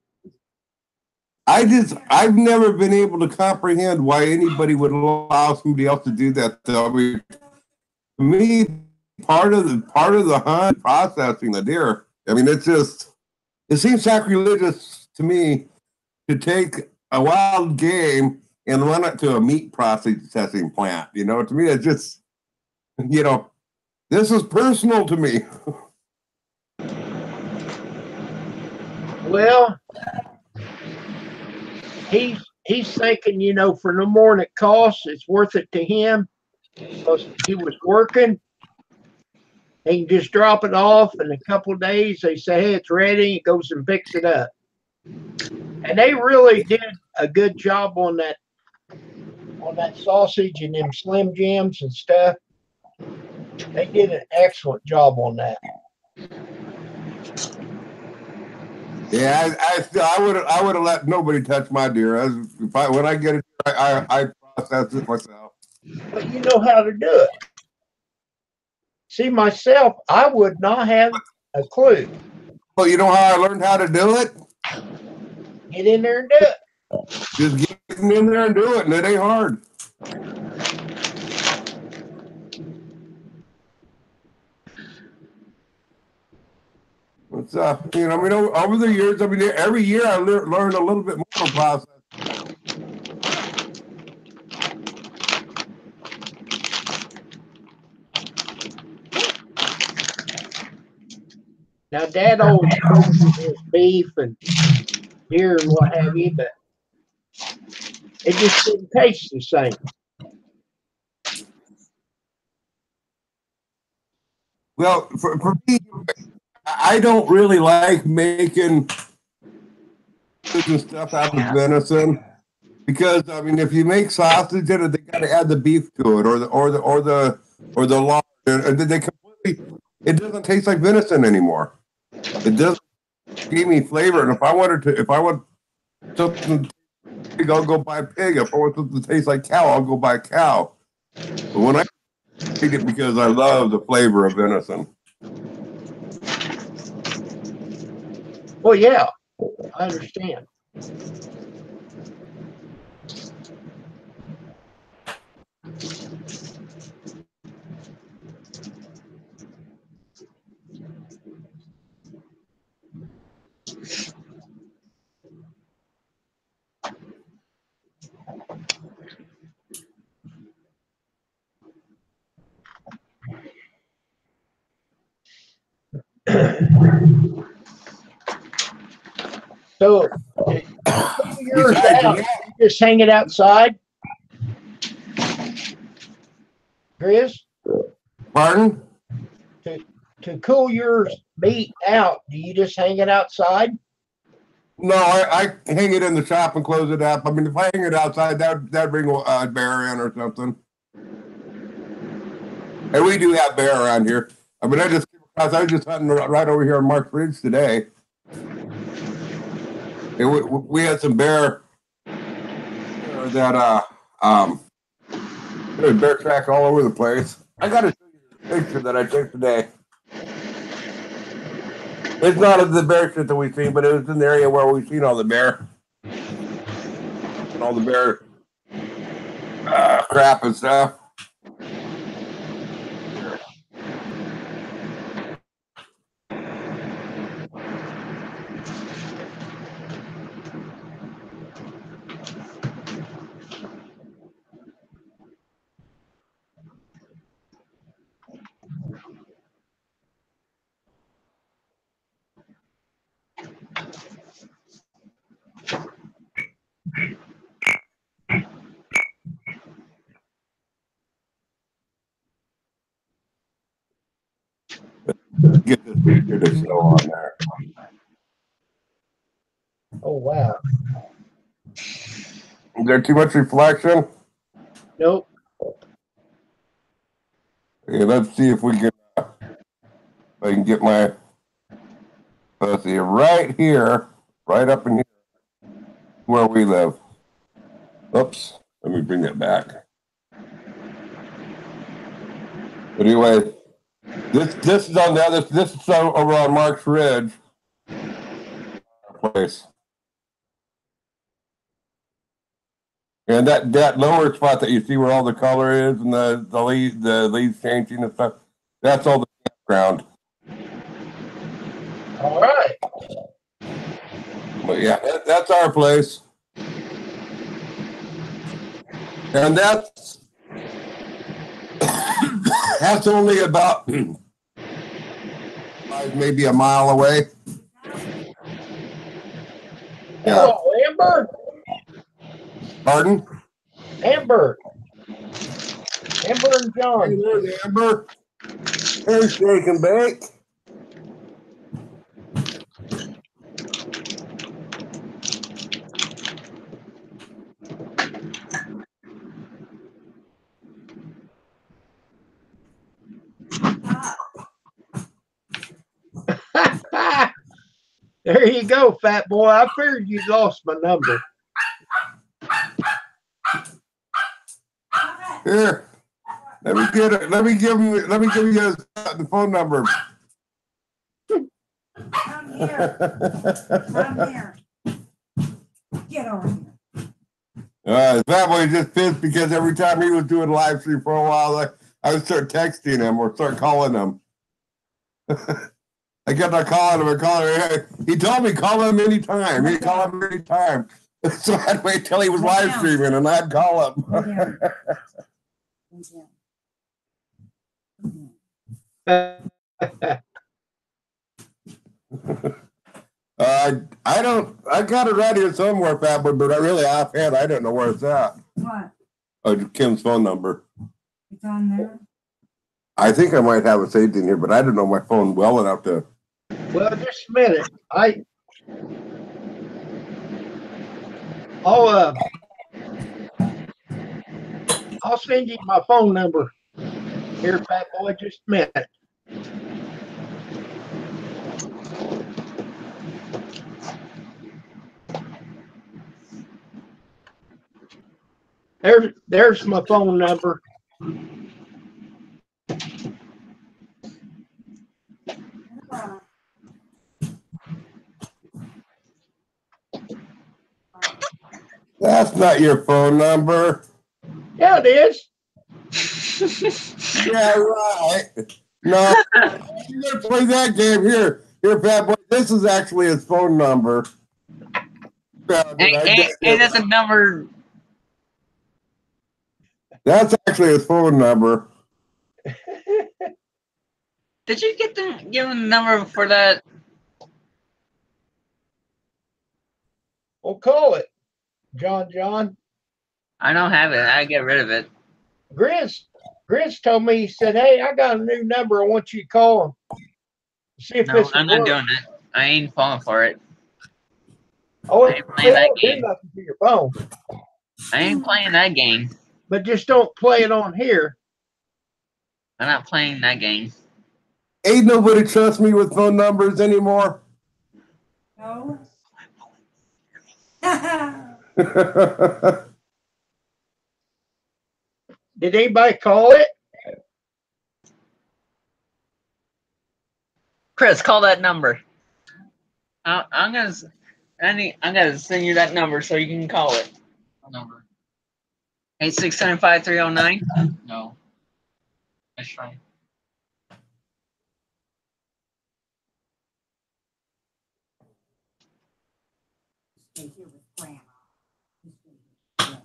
I've never been able to comprehend why anybody would allow somebody else to do that, though. I mean, to me, part of the hunt processing the deer. I mean, it seems sacrilegious to me to take a wild game and run it to a meat processing plant. You know, to me, it's just, this is personal to me.
Well, he's thinking, for no more than it costs, it's worth it to him because he was working. He can just drop it off in a couple of days. They say, hey, it's ready. He goes and picks it up. And they really did a good job on that sausage and them Slim Jims and stuff. They did an excellent job on that.
Yeah, I would have let nobody touch my deer. When I get it, I process it myself.
But you know how to do it. See, myself, I would not have a clue.
Well, you know how I learned how to do it?
Get in there and do it.
Just get in there and do it, and it ain't hard. It's over the years, every year I learn a little bit more process.
Now, Dad always roasted his beef and deer and what have you, but it just didn't taste the same.
Well, for me, I don't really like making stuff out of venison because if you make sausage in it, they got to add the beef to it or the lard, and they completely. It doesn't taste like venison anymore. It doesn't give me flavor, and if I want something, I'll go buy a pig. If I want something to taste like cow, I'll go buy a cow. But when I eat it, because I love the flavor of venison.
Well, yeah, I understand. So, yours out, you just hang it outside, Chris?
Pardon?
To cool your meat out, do you just hang it outside?
No, I hang it in the shop and close it up. If I hang it outside, that'd bring a bear in or something. And we do have bear around here. I was just hunting right over here on Mark Ridge today. And we had some bear that there's bear track all over the place. I got to show you the picture that I took today. It's not of the bear shit that we've seen, but it was in the area where we've seen all the bear. And all the bear crap and stuff. Get this picture to show on there.
Oh, wow.
Is there too much reflection?
Nope.
Okay, let's see if we can. I can get my. Let's see, right here, right up in here, where we live. Oops, let me bring it back. But anyway, this is on the other. This is over on Mark's Ridge place. And that lower spot that you see where all the color is and the leaves changing and stuff, that's all the campground.
All right.
But yeah, that's our place. And that's only about maybe a mile away.
Hello, Amber.
Pardon?
Amber. Amber and
Hey,
John.
there's Amber. There's Shake and Bake.
There you go, fat boy. I figured you lost my number.
Here. Let me get it. Let me give you the phone number.
Come here. Come here. Get over here.
That boy just pissed because every time he was doing live stream for a while, I would start texting him or start calling him. I kept on calling him and calling him. He told me call him anytime. He'd call him anytime. So I'd wait till he was live streaming and I'd call him.
Lay down. Lay down.
I got it right here somewhere, Fat Boy, but I really offhand, I don't know where it's at.
What?
Oh, Kim's phone number.
It's on there?
I think I might have it saved in here, but I don't know my phone well enough to.
Well, just a minute. I'll send you my phone number. Here, fat boy, just a minute. There's my phone number.
That's not your phone number.
Yeah, it is.
Yeah, right. No, you gotta play that game here. Here, Fat Boy. This is actually his phone number.
And that's a number.
That's actually his phone number.
Did you give him the number for that?
Well, call it, John.
I don't have it. I get rid of it.
Grizz told me, he said, hey, I got a new number. I want you to call him. See if
No,
this
I'm
will
not
work.
doing it. I ain't falling for it.
Oh,
I ain't playing that
do
game.
nothing to your phone.
I ain't playing that game.
But just don't play it on here.
I'm not playing that game.
Ain't nobody trust me with phone numbers anymore.
No.
Did anybody call it?
Chris, call that number. I'm gonna send you that number so you can call it. What number? 8675309. No. Let's try.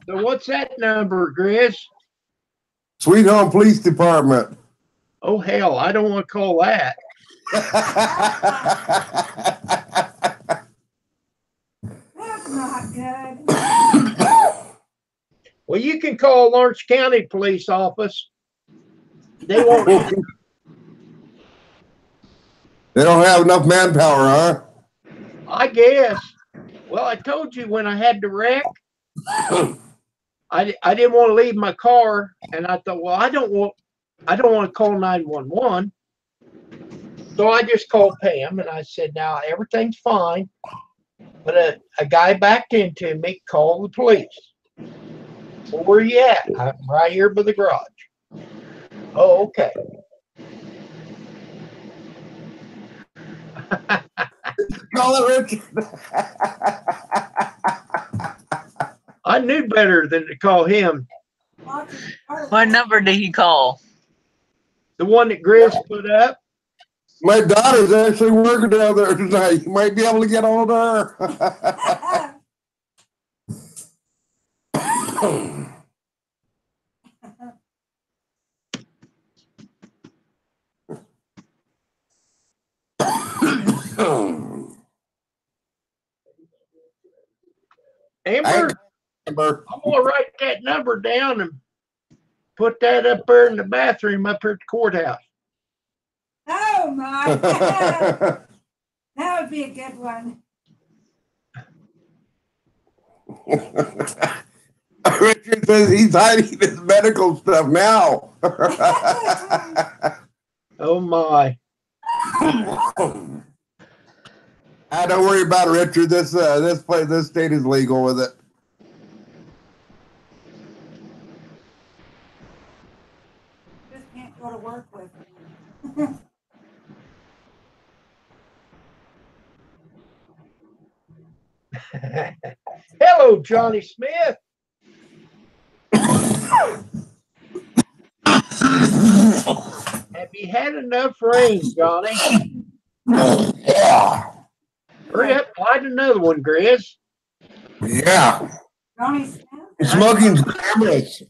So what's that number, Grizz?
Sweet Home Police Department.
Oh, hell, I don't want to call that.
That's not good.
Well, you can call Lawrence County Police Office. They won't.
They don't have enough manpower, huh?
I guess. Well, I told you when I had the wreck, I didn't want to leave my car, and I thought, well, I don't want to call 911. So I just called Pam, and I said, now everything's fine, but a guy backed into me. Call the police. Well, where you at? I'm right here by the garage. Oh, okay.
Call it Richard.
I knew better than to call him.
What number did he call?
The one that Grizz put up.
My daughter's actually working down there tonight. You might be able to get hold of her.
Amber,
Amber.
I'm gonna write that number down and put that up there in the bathroom up here at the courthouse.
Oh my. That would be a good one.
Richard says he's hiding his medical stuff now.
Oh my.
Don't worry about it, Richard. This state is legal with it.
Just can't go to work with them.
Hello, Johnny Smith. Have you had enough rain, Johnny?
Yeah.
Hurry up, light another one, Grizz.
Yeah.
Johnny Smith?
Smoking's glamorous.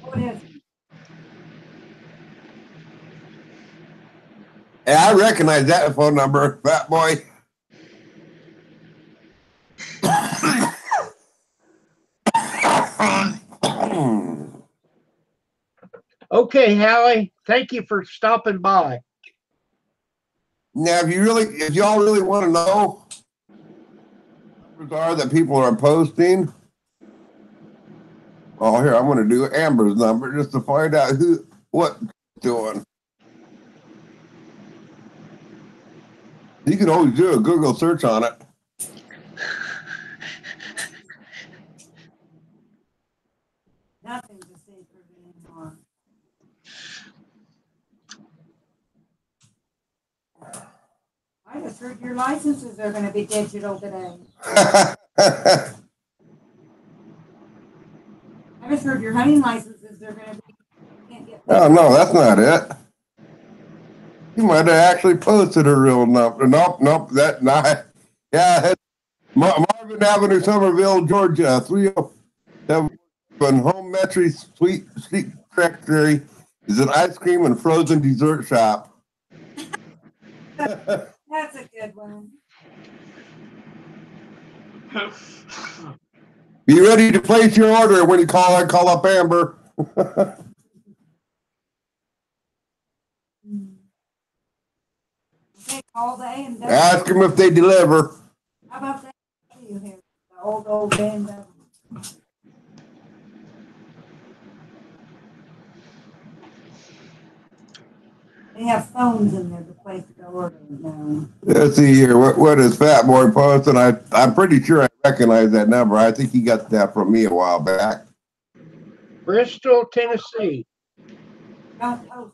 Oh, it is.
Yeah, I recognize that phone number, fat boy.
Okay, Hallie, thank you for stopping by.
Now, if y'all really want to know numbers are that people are posting, oh, here, I'm going to do Amber's number just to find out what's doing. You can always do a Google search on it.
Nothing's a secret anymore. I just heard your licenses are going to be digital today. I just heard your hunting licenses are going to be. Can't get
Oh, no, that's not it. You might have actually posted a real number. Nope, that's not. Yeah, Marvin Avenue, Somerville, Georgia, 307 Home Metry Sweet Factory is an ice cream and frozen dessert shop.
That's a good one.
Be ready to place your order when you call up Amber.
Okay, call the A&W.
Ask them if they deliver.
How about that? You hear the old A&W. They have phones in there to place the order now.
Let's see here. What is Fat Boy posting? I'm pretty sure I recognize that number. I think he got that from me a while back.
Bristol, Tennessee.
Don't post.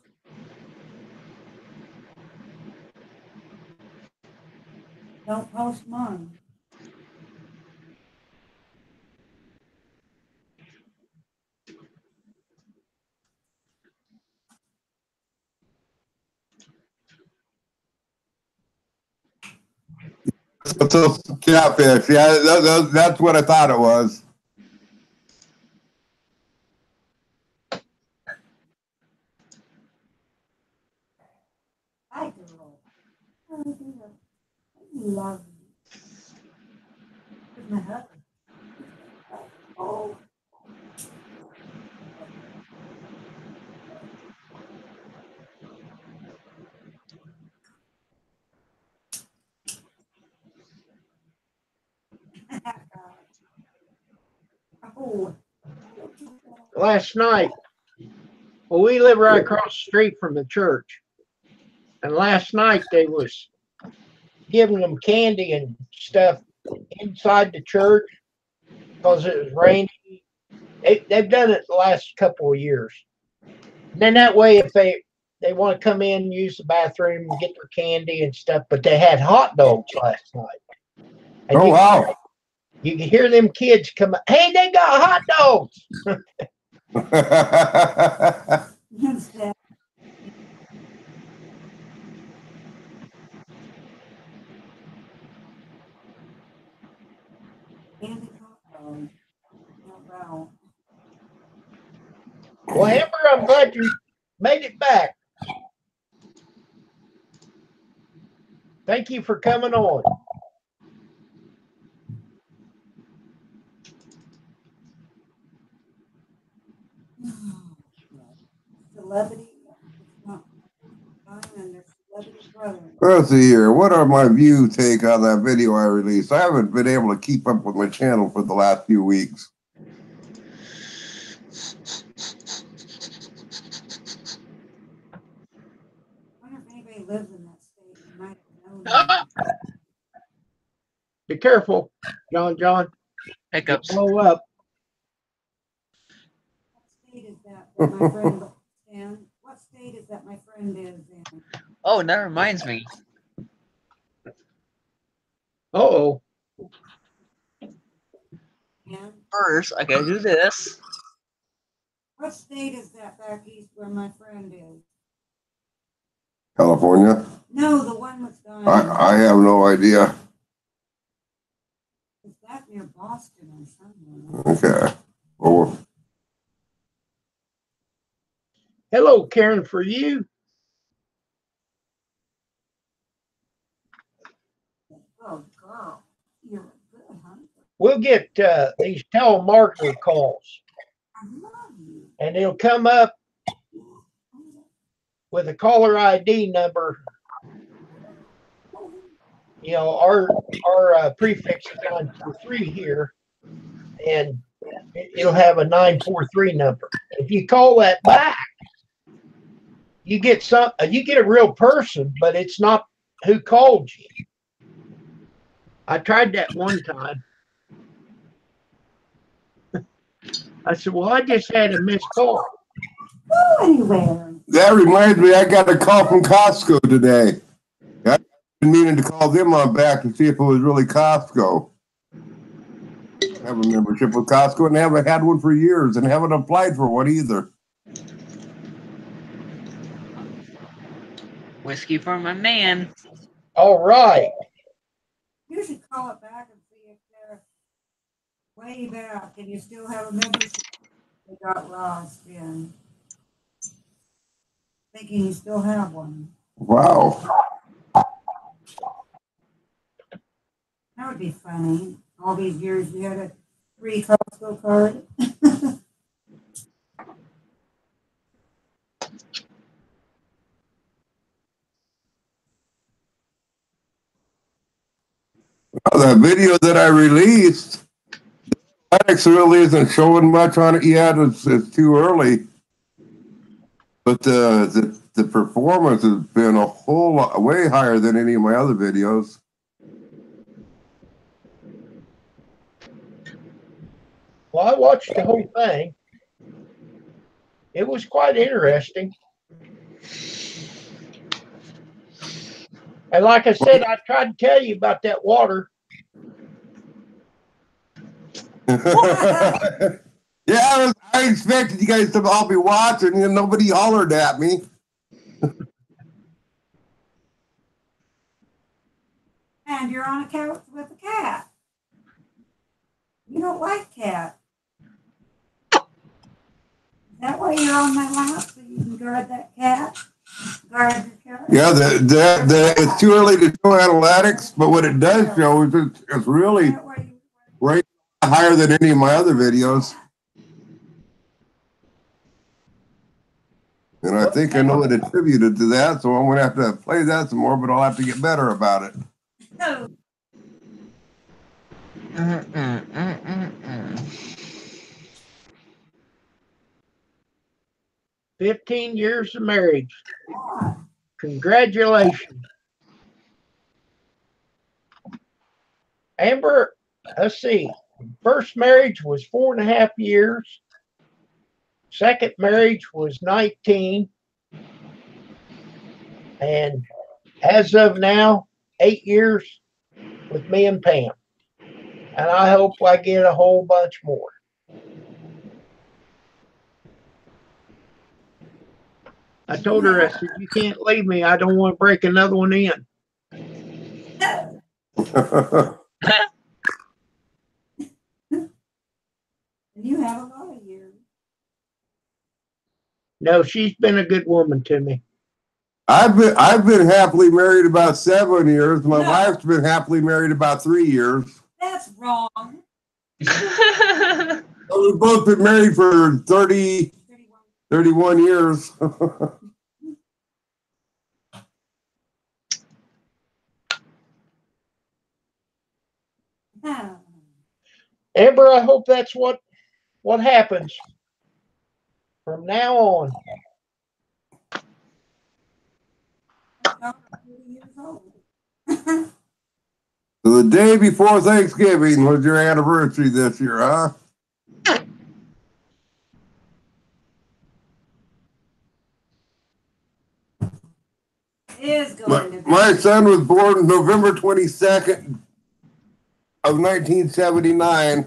Don't post mine.
So catfish. Yeah, that's what I thought it was.
Hi, girl. Oh, dear. I love you. Here's my hug. Oh. Oh.
Last night, well, we live right across the street from the church. And last night they was giving them candy and stuff inside the church because it was raining. They've done it the last couple of years. And then that way, if they want to come in and use the bathroom and get their candy and stuff, but they had hot dogs last night. And
Oh, wow.
You can hear them kids come up, hey, they got hot dogs.
Instead. Candy cocktail. Oh, wow.
Well, Amber, I'm glad you made it back. Thank you for coming on.
Let's see here. What are my view take on that video I released? I haven't been able to keep up with my channel for the last few weeks.
I wonder if anybody lives in that state. You might know
Ah!
them.
Be careful, John. You
Hiccups.
blow up.
What state is that my friend is in? What state is that my friend is in?
Oh, that reminds me.
Uh-oh.
And
First, I gotta do this.
what state is that back east where my friend is?
California?
No, the one with dying.
I have no idea.
Is that near Boston or somewhere?
Okay. Well,
Hello, Karen, for you.
Oh, girl, you're a good hunter.
We'll get these telemarketer calls,
I love you.
and it'll come up with a caller ID number. You know, our prefix is 943 here, and it'll have a 943 number. If you call that back, you get a real person, but it's not who called you. I tried that one time. I said, well, I just had a missed call.
Go anywhere.
that reminds me, I got a call from Costco today. I've been meaning to call them on back to see if it was really Costco. I have a membership with Costco and haven't had one for years and haven't applied for one either.
Whiskey for my man.
All right.
You should call it back and see if they're way back and you still have a membership. They got lost in. Thinking you still have one.
Wow.
That would be funny. All these years you had a free Costco card.
That video that I released, Alex really isn't showing much on it yet. It's too early. But the performance has been a whole lot, way higher than any of my other videos.
Well, I watched the whole thing. It was quite interesting. And like I said, I tried to tell you about that water.
Yeah, I expected you guys to all be watching and nobody hollered at me.
And you're on a couch with a cat. You don't like cat. Is that why you're on my lap so you can guard that cat? Guard your cat?
Yeah, it's too early to show analytics, but what it does show is it's really
Is that why you-
right higher than any of my other videos. And I think I know what attributed to that, so I'm going to have to play that some more, but I'll have to get better about it.
No.
15 years of marriage. Congratulations. Amber, let's see. First marriage was 4.5 years. Second marriage was 19. And as of now, 8 years with me and Pam. And I hope I get a whole bunch more. I told her, I said, you can't leave me. I don't want to break another one in.
You have a lot of years.
No, she's been a good woman to me.
I've been happily married about 7 years. My wife's been happily married about 3 years.
That's wrong.
We've both been married for 31 years.
Amber, I hope that's what happens from now on.
So the day before Thanksgiving was your anniversary this year, huh?
Is going to be.
My son was born November 22nd of 1979.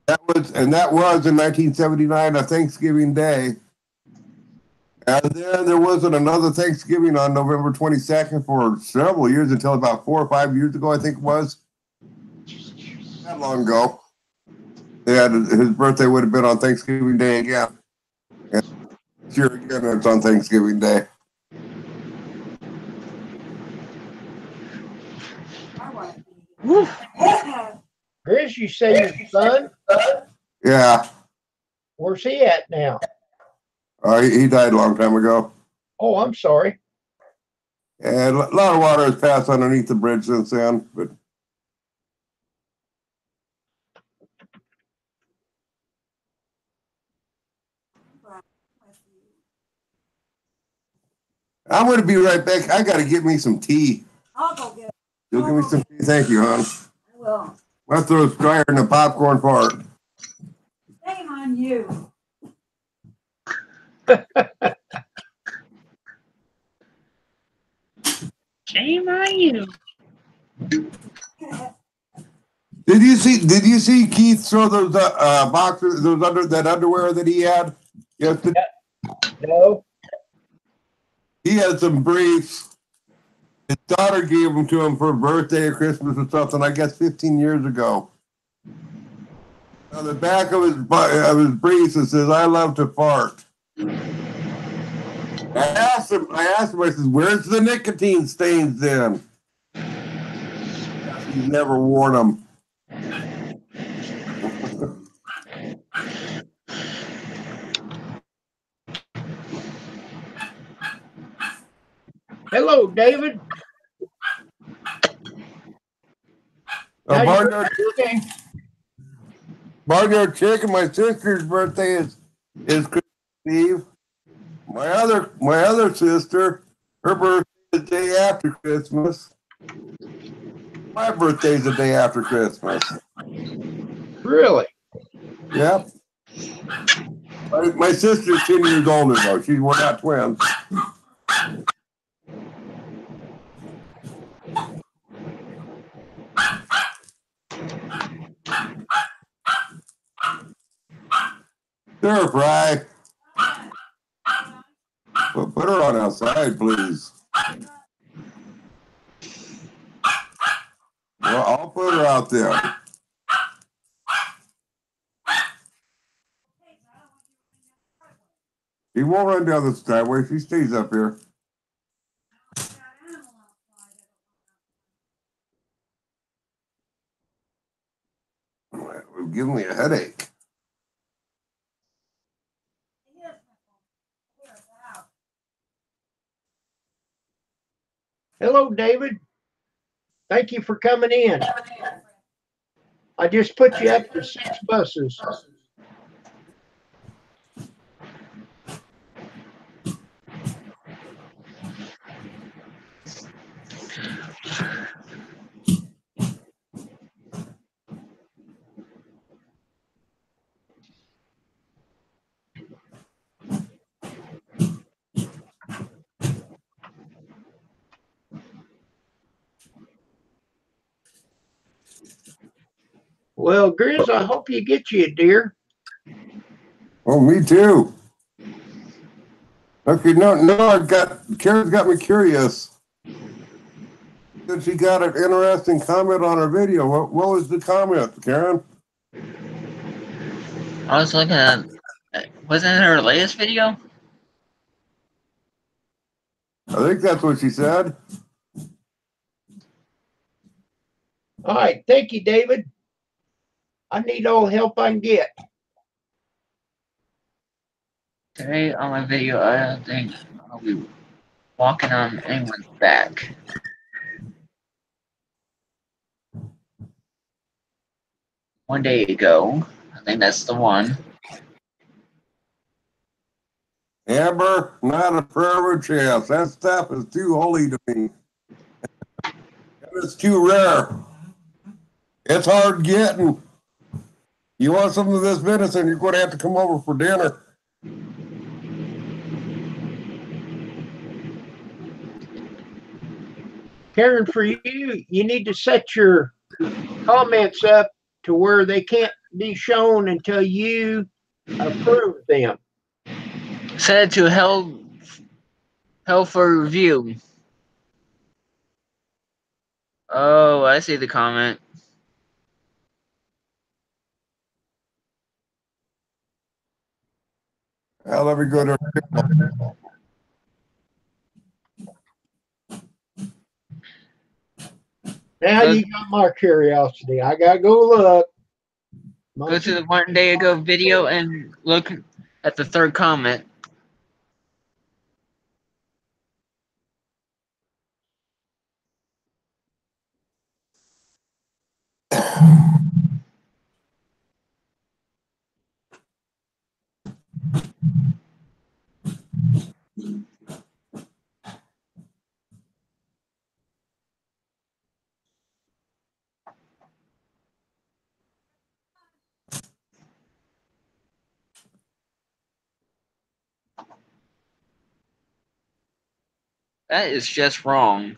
That was in 1979, a Thanksgiving Day. And then there wasn't another Thanksgiving on November 22nd for several years until about 4 or 5 years ago, I think it was. That long ago. His birthday would have been on Thanksgiving Day again. And this year again, it's on Thanksgiving Day.
Grizz, you say your son?
Yeah.
Where's he at now?
He died a long time ago.
Oh, I'm sorry.
And a lot of water has passed underneath the bridge since then. But I'm going to be right back. I got to get me some tea.
I'll go get it.
You'll give me some tea. Thank you, hon.
I will.
I'll throw a dryer in the popcorn part.
Shame on you.
Shame on you.
Did you see Keith throw those boxers, that underwear that he had yesterday?
No.
He had some briefs. His daughter gave them to him for a birthday or Christmas or something, I guess 15 years ago. On the back of his briefs, it says, "I love to fart." I asked him, I said, "Where's the nicotine stains then?" He's never worn them.
Hello, David.
Barnyard Chicken, my sister's birthday is Christmas Eve. My other sister, her birthday is the day after Christmas. My birthday's the day after Christmas.
Really?
Yep. My sister's 10 years older though. We're not twins. Stir fry. Put her on outside, please. Well, I'll put her out there. She won't run down this driveway. She stays up here. It's giving me a headache.
Hello, David. Thank you for coming in. I just put you up to 6 buses. Well, Grizz, I hope you get you a deer.
Oh, me too. Okay, no, Karen's got me curious. She got an interesting comment on her video. What was the comment, Karen?
I was looking at, wasn't it her latest video?
I think that's what she said.
All right. Thank you, David. I need all the help I can get.
Today on my video, I don't think I'll be walking on anyone's back. one day ago. I think that's the one.
Amber, not a prayer of chance. That stuff is too holy to me. It's too rare. It's hard getting. You want some of this venison, you're going to have to come over for dinner.
Karen, for you, you need to set your comments up to where they can't be shown until you approve them.
Set it to hell for review. Oh, I see the comment.
Well, let me go to.
Now you got my curiosity. I gotta go look.
Go to the one day ago video and look at the third comment. That is just wrong.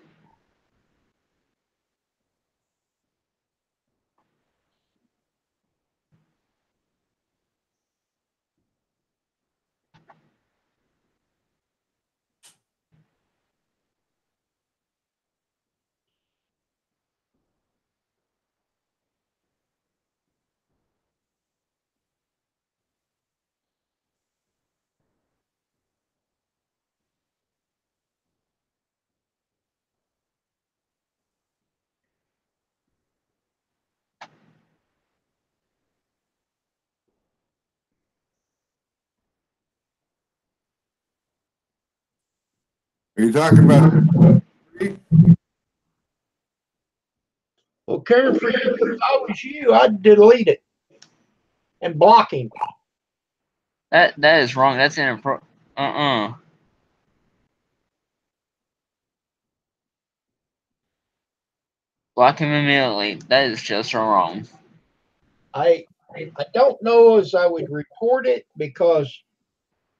Are you talking about?
Well, Karen, for you, if I was you, I'd delete it and block him.
That is wrong. That's inappropriate. Block him immediately. That is just wrong.
I don't know as I would report it because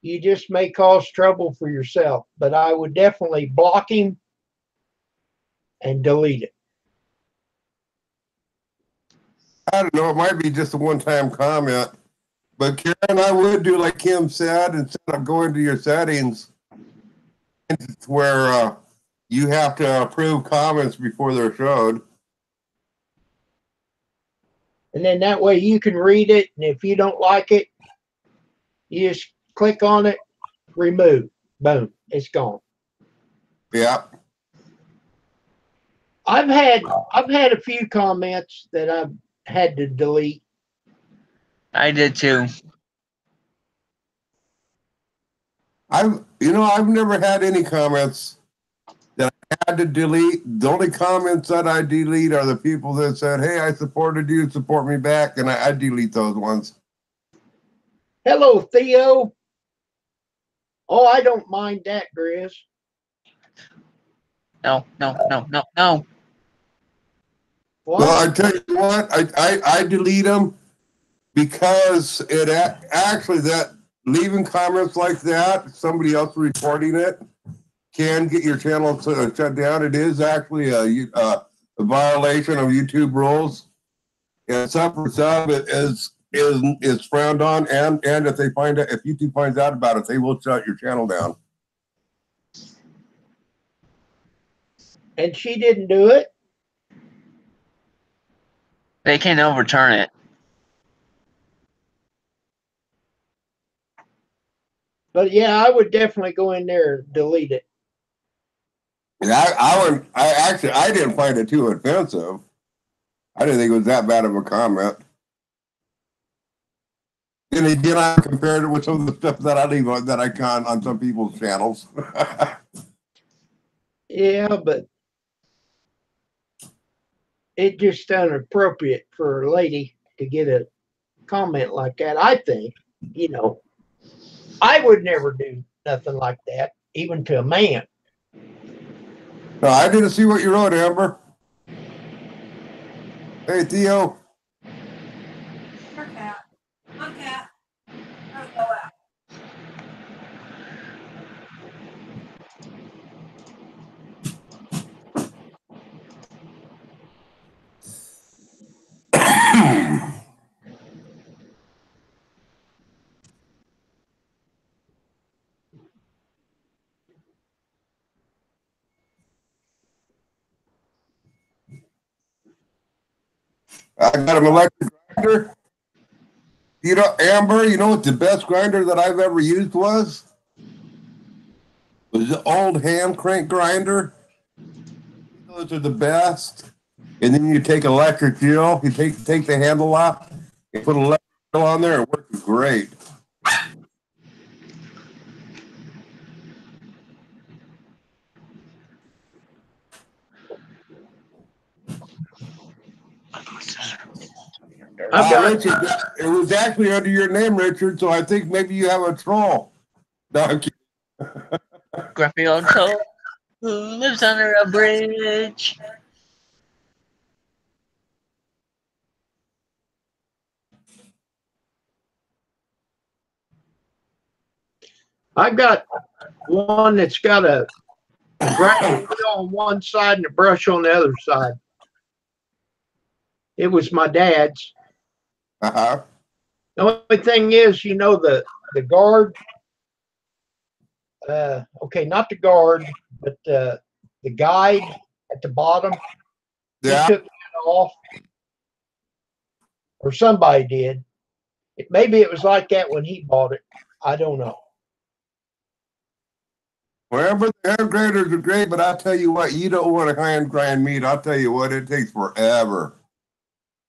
you just may cause trouble for yourself, but I would definitely block him and delete it.
I don't know. It might be just a one-time comment. But Karen, I would do like Kim said, instead of going to your settings, where you have to approve comments before they're showed.
And then that way you can read it, and if you don't like it, you just click on it, remove, boom, it's gone.
Yeah.
I've had a few comments that I've had to delete.
I did too.
I've never had any comments that I had to delete. The only comments that I delete are the people that said, "Hey, I supported you, support me back," and I delete those ones.
Hello, Theo. Oh, I don't mind that, Grizz.
No.
What?
Well, I tell you what, I delete them because it actually that leaving comments like that, somebody else reporting it, can get your channel shut down. It is actually a violation of YouTube rules, and sub for sub is frowned on. And if they find out, if YouTube finds out about it, they will shut your channel down.
And she didn't do it.
They can overturn it.
But yeah, I would definitely go in there and delete it.
Yeah, I didn't find it too offensive. I didn't think it was that bad of a comment. Then again, I compared it with some of the stuff that I leave that I con on some people's channels.
Yeah, but it just inappropriate for a lady to get a comment like that. I think, you know, I would never do nothing like that, even to a man.
No, I didn't see what you wrote, Amber. Hey, Theo.
Your cat. My cat. Gotta go out.
I got an electric grinder. You know, Amber, you know what the best grinder that I've ever used was? Was the old hand crank grinder. Those are the best. And then you take electric drill, you take the handle off, you put electric drill on there, it works great. Richard, it was actually under your name, Richard, so I think maybe you have a troll. No, I'm kidding.
Grumpy old troll who lives under a bridge.
I've got one that's got a grinding wheel on one side and a brush on the other side. It was my dad's.
Uh-huh.
The only thing is, you know, the guard, okay, not the guard, but the guide at the bottom,
Yeah.
he took that off, or somebody did. Maybe it was like that when he bought it. I don't know.
Wherever the hand grinders are great, but I'll tell you what, you don't want to hand grind meat. I'll tell you what, it takes forever.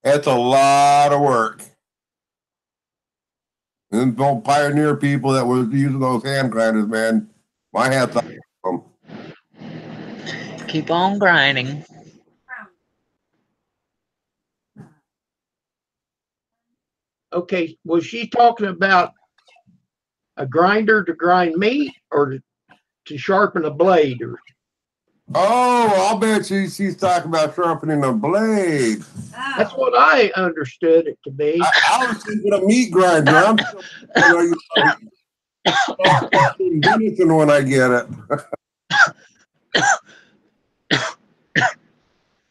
It's a lot of work. And those pioneer people that were using those hand grinders, man, my hat's off to them.
Keep on grinding.
Okay, was she talking about a grinder to grind meat or to sharpen a blade? Or
Oh, I'll bet she's talking about sharpening a blade.
that's what I understood it to be.
I was thinking a meat grinder. I'm still venison when I get it.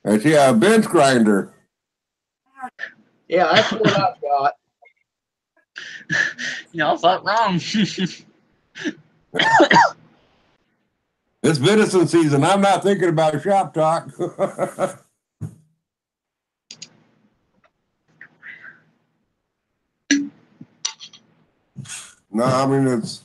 That's, yeah, a bench grinder.
Yeah, that's what I've got.
Y'all thought wrong.
It's venison season. I'm not thinking about shop talk. No, I mean it's.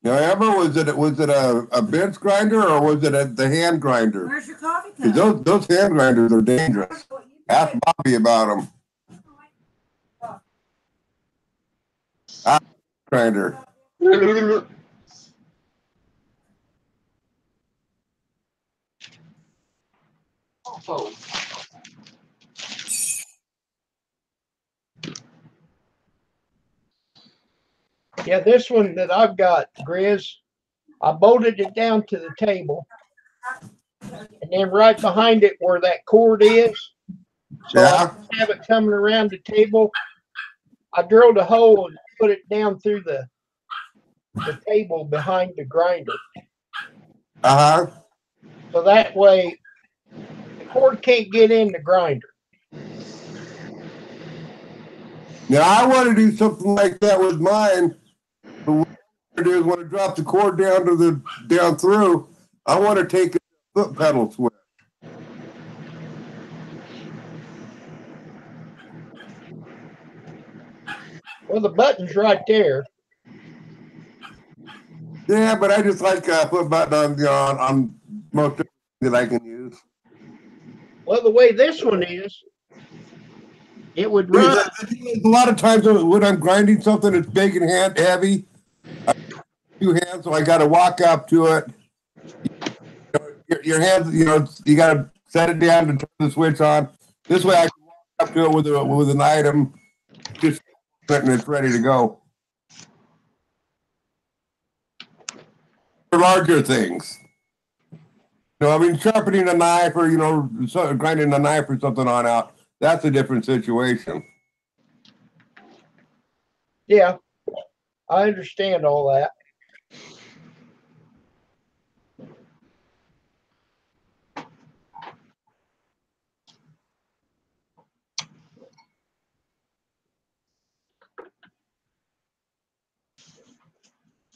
Now, Amber, was it a bench grinder or was it the hand grinder?
Where's your coffee
'Cause
cup?
those hand grinders are dangerous. Ask Bobby about them. Grinder.
Yeah, this one that I've got, Grizz, I bolted it down to the table. And then right behind it where that cord is, so I don't have it coming around the table, I drilled a hole and put it down through the table behind the grinder.
Uh-huh.
So that way the cord can't get in the grinder.
Now I want to do something like that with mine. But what I do is when I drop the cord down to down through, I want to take a foot pedal switch.
Well, the button's right there.
Yeah, but I just like foot button on most that I can use.
Well, the way this one is, it would run.
A lot of times when I'm grinding something that's big and heavy, I have 2 hands, so I got to walk up to it. Your hands, you got to set it down to turn the switch on. This way I can walk up to it with an item, just and it's ready to go. For larger things. I mean, sharpening a knife or, grinding a knife or something on out, that's a different situation.
Yeah, I understand all that.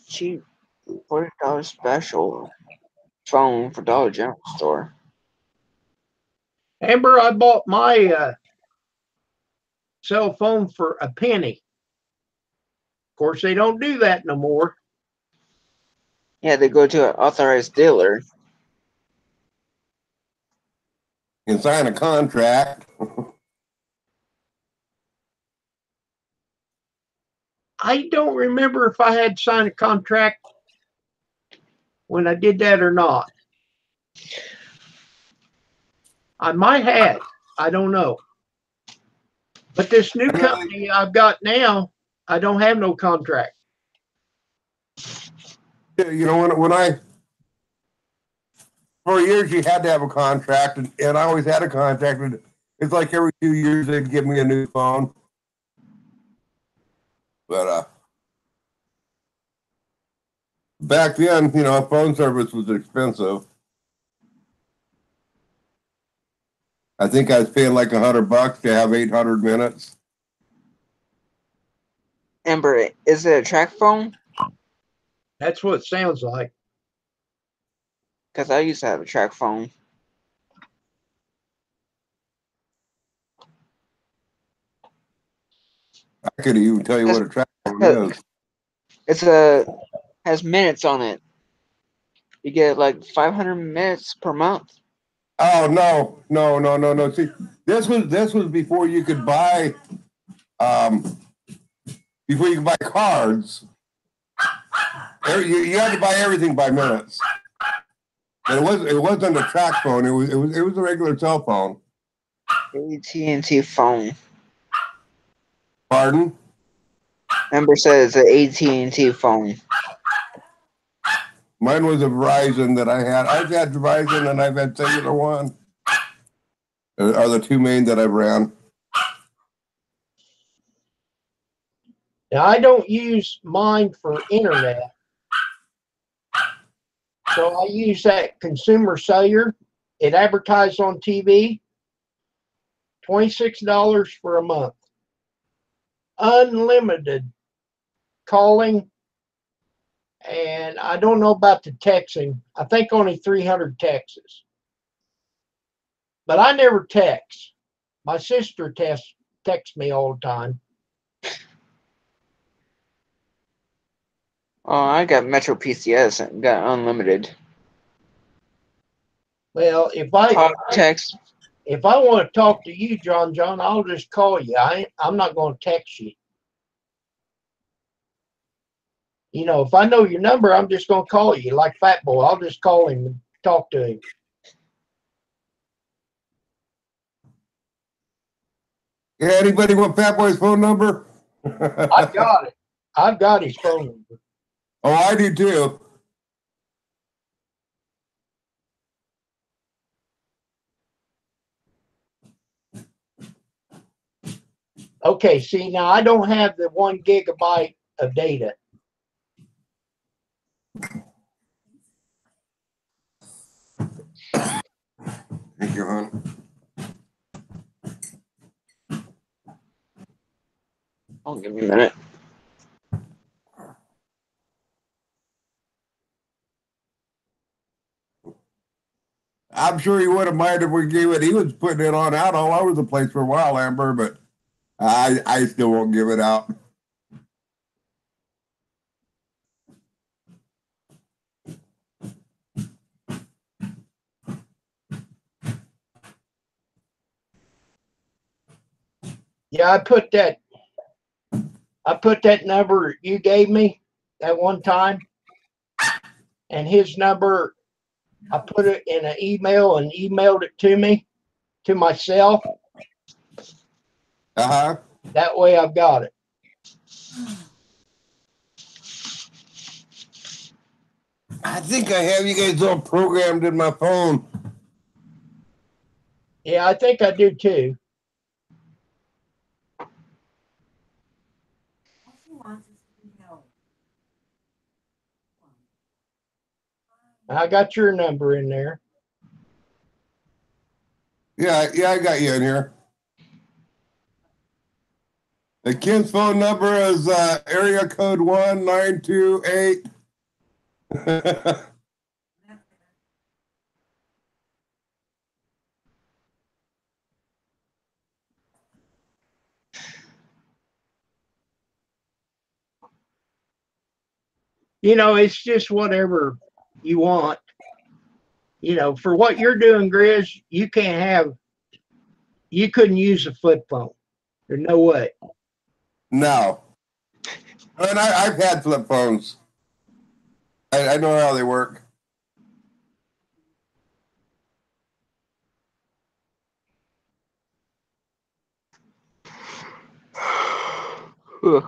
Cheap $40 special phone for Dollar General store.
Amber, I bought my cell phone for a penny. Of course, they don't do that no more.
Yeah, they go to an authorized dealer.
And sign a contract.
I don't remember if I had signed a contract when I did that or not. I might have. I don't know. But this new company I've got now, I don't have no contract.
For years you had to have a contract, and I always had a contract. And it's like every 2 years they'd give me a new phone. But back then, phone service was expensive. I think I was paying like $100 to have 800 minutes.
Amber, is it a track phone?
That's what it sounds like.
Because I used to have a track phone.
I could even tell you what a track phone is.
Has minutes on it. You get like 500 minutes per month.
Oh no! See, this was before you could buy, cards. You had to buy everything by minutes. But it wasn't a track phone. It was a regular cell phone.
AT&T phone.
Pardon?
Amber says it's an AT&T phone.
Mine was a Verizon that I had. I've had Verizon and I've had Cellular One. Are the two main that I've ran.
Now, I don't use mine for internet. So I use that consumer cellular. It advertised on TV. $26 for a month. Unlimited calling. And I don't know about the texting. I think only 300 texts. But I never text. My sister texts me all the time.
Oh, I got Metro PCS and got unlimited.
Well, if I
text.
If I want to talk to you, John, I'll just call you. I'm not going to text you. If I know your number, I'm just going to call you. Like Fat Boy, I'll just call him and talk to him.
Yeah, anybody want Fat Boy's phone number?
I've got it. I've got his phone number.
Oh, I do too.
Okay, see, now I don't have the 1 gigabyte of data.
Thank you, hon.
Oh, give me a minute.
I'm sure he wouldn't mind if we gave it. He was putting it on out all over the place for a while, Amber, but I still won't give it out.
Yeah, I put that number you gave me that one time, and his number, I put it in an email and emailed it to myself.
Uh-huh.
That way I've got it.
I think I have you guys all programmed in my phone.
Yeah, I think I do too.
All she wants is to be held.
I got your number in there.
Yeah, I got you in here. The kid's phone number is area code 1928.
You know, it's just whatever you want. You know, for what you're doing, Grizz, you couldn't use a flip phone. There's no way.
No. And I've had flip phones. I know how they work.
Just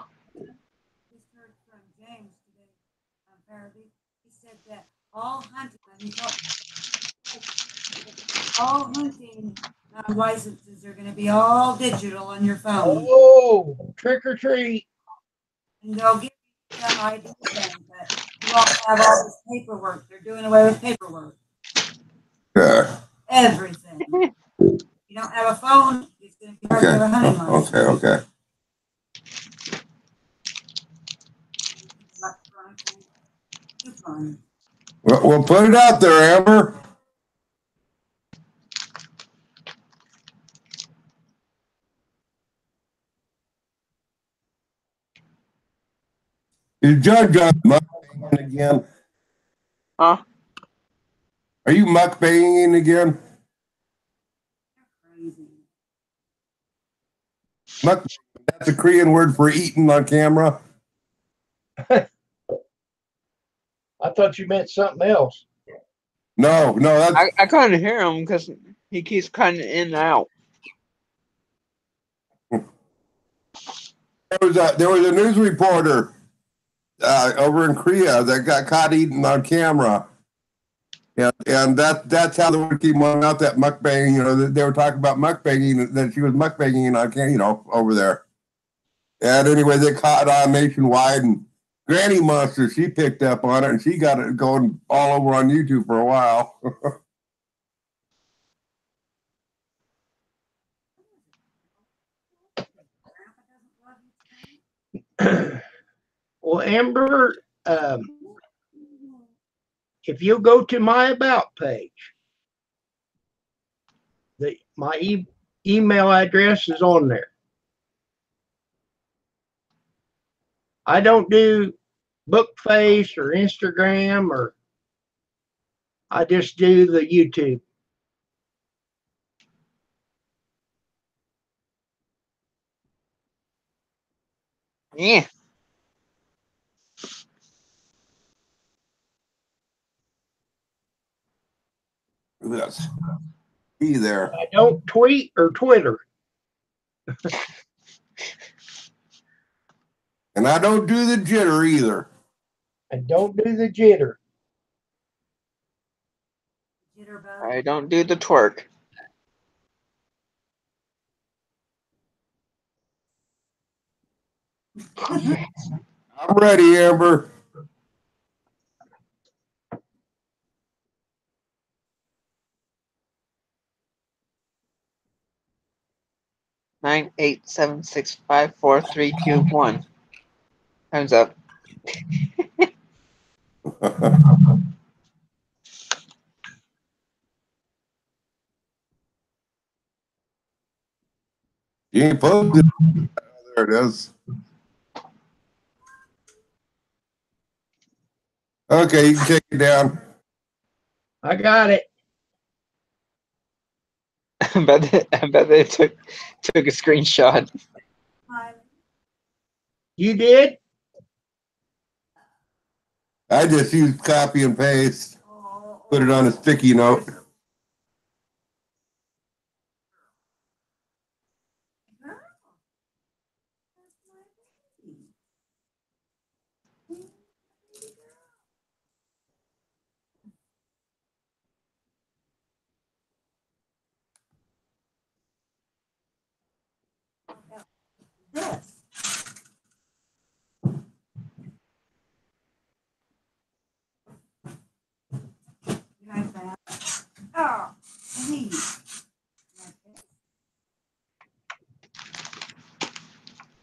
heard from James today on Parody. He said that all hunting, all hunting licenses are going to be all digital on your phone.
Oh, trick or treat.
And they'll give you some ID then, but you won't have all this paperwork. They're doing away with paperwork.
Yeah.
Everything. If you don't have a phone, it's going to be hard to have a hunting license.
Okay.
Coupon.
Well, put it out there, Amber. Is Judge mukbanging again?
Huh?
Are you mukbanging again?
Crazy.
Mukbang, that's a Korean word for eating on camera.
I thought you meant something else.
No, that's
I couldn't hear him because he keeps cutting in and out.
there was a news reporter over in Korea that got caught eating on camera. And that's how the word came out, that mukbang, you know, they were talking about mukbanging, that she was mukbanging on camera, you know, over there. And anyway, they caught on nationwide, and Granny Monster, she picked up on it, and she got it going all over on YouTube for a while.
Well, Amber, if you go to my about page, my email address is on there. I don't do Bookface or Instagram, or I just do the YouTube.
Yeah.
Yes. Be there.
I don't tweet or Twitter.
And I don't do the jitter either.
I don't do the jitter.
Jitterbug.
I don't do the twerk.
I'm ready, Amber.
Nine 8 7 6 5 4 3 2 1. Time's up.
You ain't posted. There it is. Okay, you can take it down.
I got it.
I bet they took a screenshot.
You did?
I just used copy and paste. Put it on a sticky note.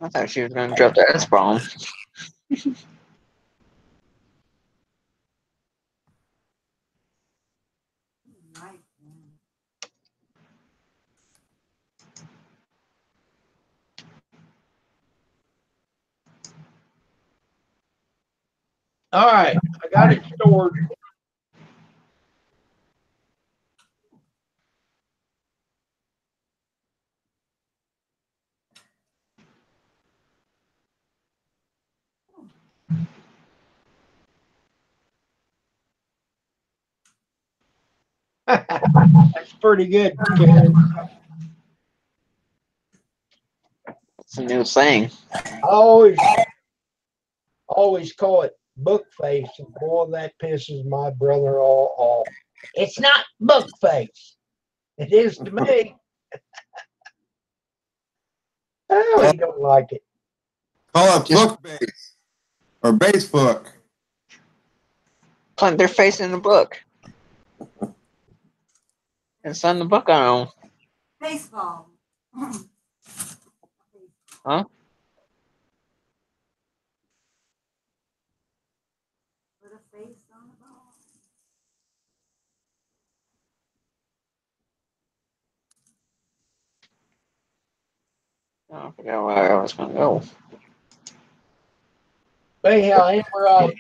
I thought she was gonna drop the S bomb.
All right, I got it stored. That's pretty good, Karen.
It's a new thing.
I always call it book face, and boy, that pisses my brother-in-law off. It's not book face. It is to me. Oh, he don't like it.
Call it book base or base book.
Plant their face in the book. And sign the book on them.
Baseball.
Huh?
Put a face on the ball.
Oh, I forgot where I was gonna go.
Anyhow, Amber, I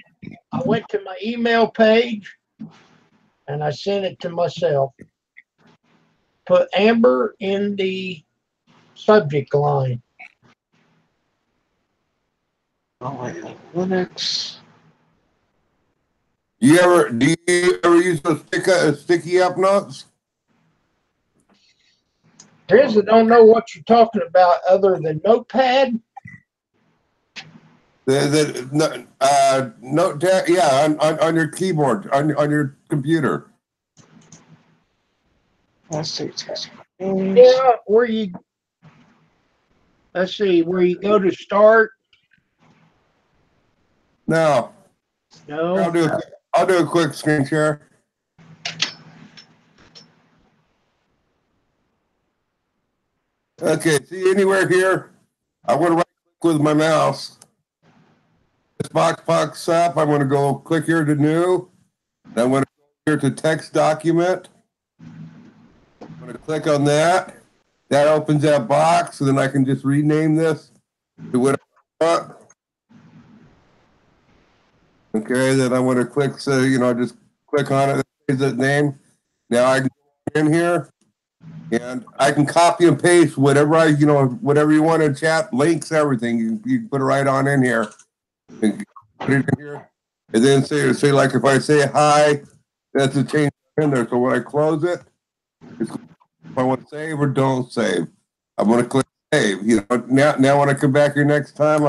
went to my email page and I sent it to myself. Put Amber in the subject line.
Oh wait, Linux.
Do you ever use those sticky up notes?
Chris, I don't know what you're talking about other than Notepad.
Note, yeah, on your keyboard, on your computer.
Let's see.
Yeah, let's see, where you go to start.
No,
No.
I'll do a quick screen share. Okay, see anywhere here? I want to right click with my mouse. This box pops up. I'm going to go click here to new. Then I'm going to go here to text document. I'm going to click on that. That opens that box, and then I can just rename this to whatever I want. Okay, then I want to click, so just click on it. Is that name? Now I can go in here, and I can copy and paste whatever whatever you want in chat, links, everything. You can put it right on in here, and put it in here, and then say like if I say hi, that's a change in there. So when I close it, if I want to save or don't save, I'm going to click save. Now when I come back here next time,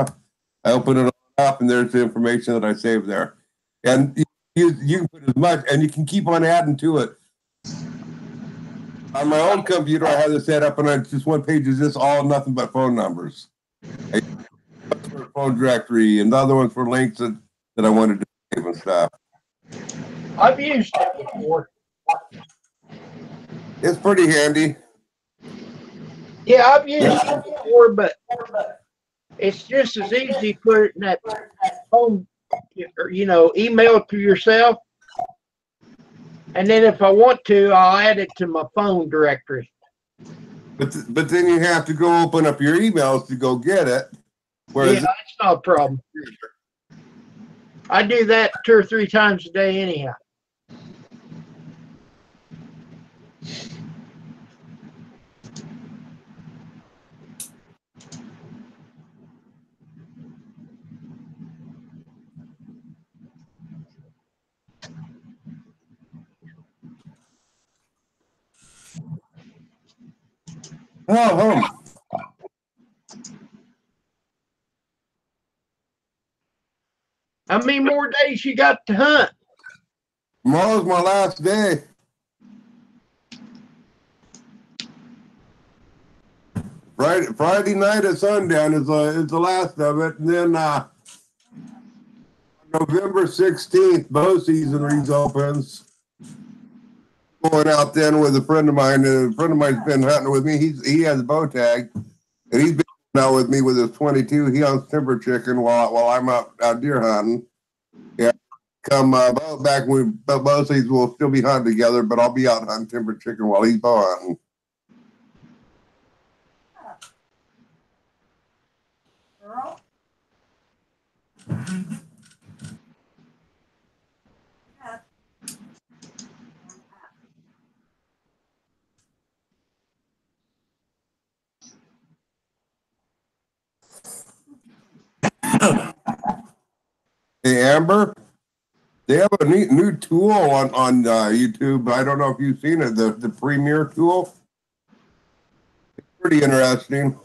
I open it up, and there's the information that I saved there. And you can put as much, and you can keep on adding to it. On my own computer, I have this set up, and I just one page is just all nothing but phone numbers. For phone directory, and the other ones for links that I wanted to save and stuff.
I've used it before.
It's pretty handy.
Yeah, I've used it before, but it's just as easy to put it in that phone, email it to yourself. And then if I want to, I'll add it to my phone directory.
But then you have to go open up your emails to go get it. Whereas
that's not a problem. I do that 2 or 3 times a day anyhow.
Oh,
How many more days you got to hunt?
tomorrow's my last day. Friday night at sundown is the last of it, and then November 16th, bow season reopens. Going out then with a friend of mine. A friend of mine's been hunting with me. He has a bow tag, and he's been Now with me with his 22, he hunts timber chicken while I'm out deer hunting. Yeah, come back when both these will still be hunting together, but I'll be out hunting timber chicken while he's bow hunting.
Girl.
Hey Amber, they have a neat new tool on YouTube. I don't know if you've seen it, the Premiere tool. It's pretty interesting.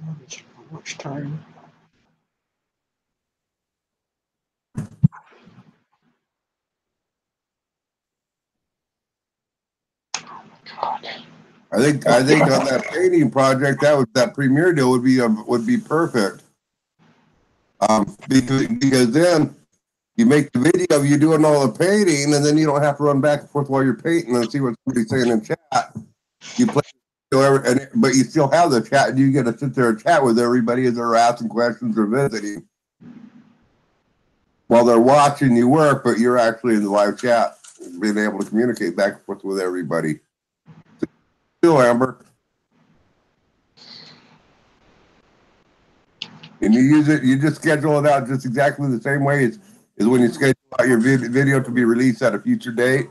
How much time?
I think on that painting project, that Premiere deal would be perfect. Because then you make the video of you doing all the painting, and then you don't have to run back and forth while you're painting and see what somebody's saying in chat. You play, but you still have the chat, and you get to sit there and chat with everybody as they're asking questions or visiting while they're watching you work, but you're actually in the live chat, being able to communicate back and forth with everybody. Still, Amber. And you use it, you just schedule it out just exactly the same way as when you schedule out your video to be released at a future date.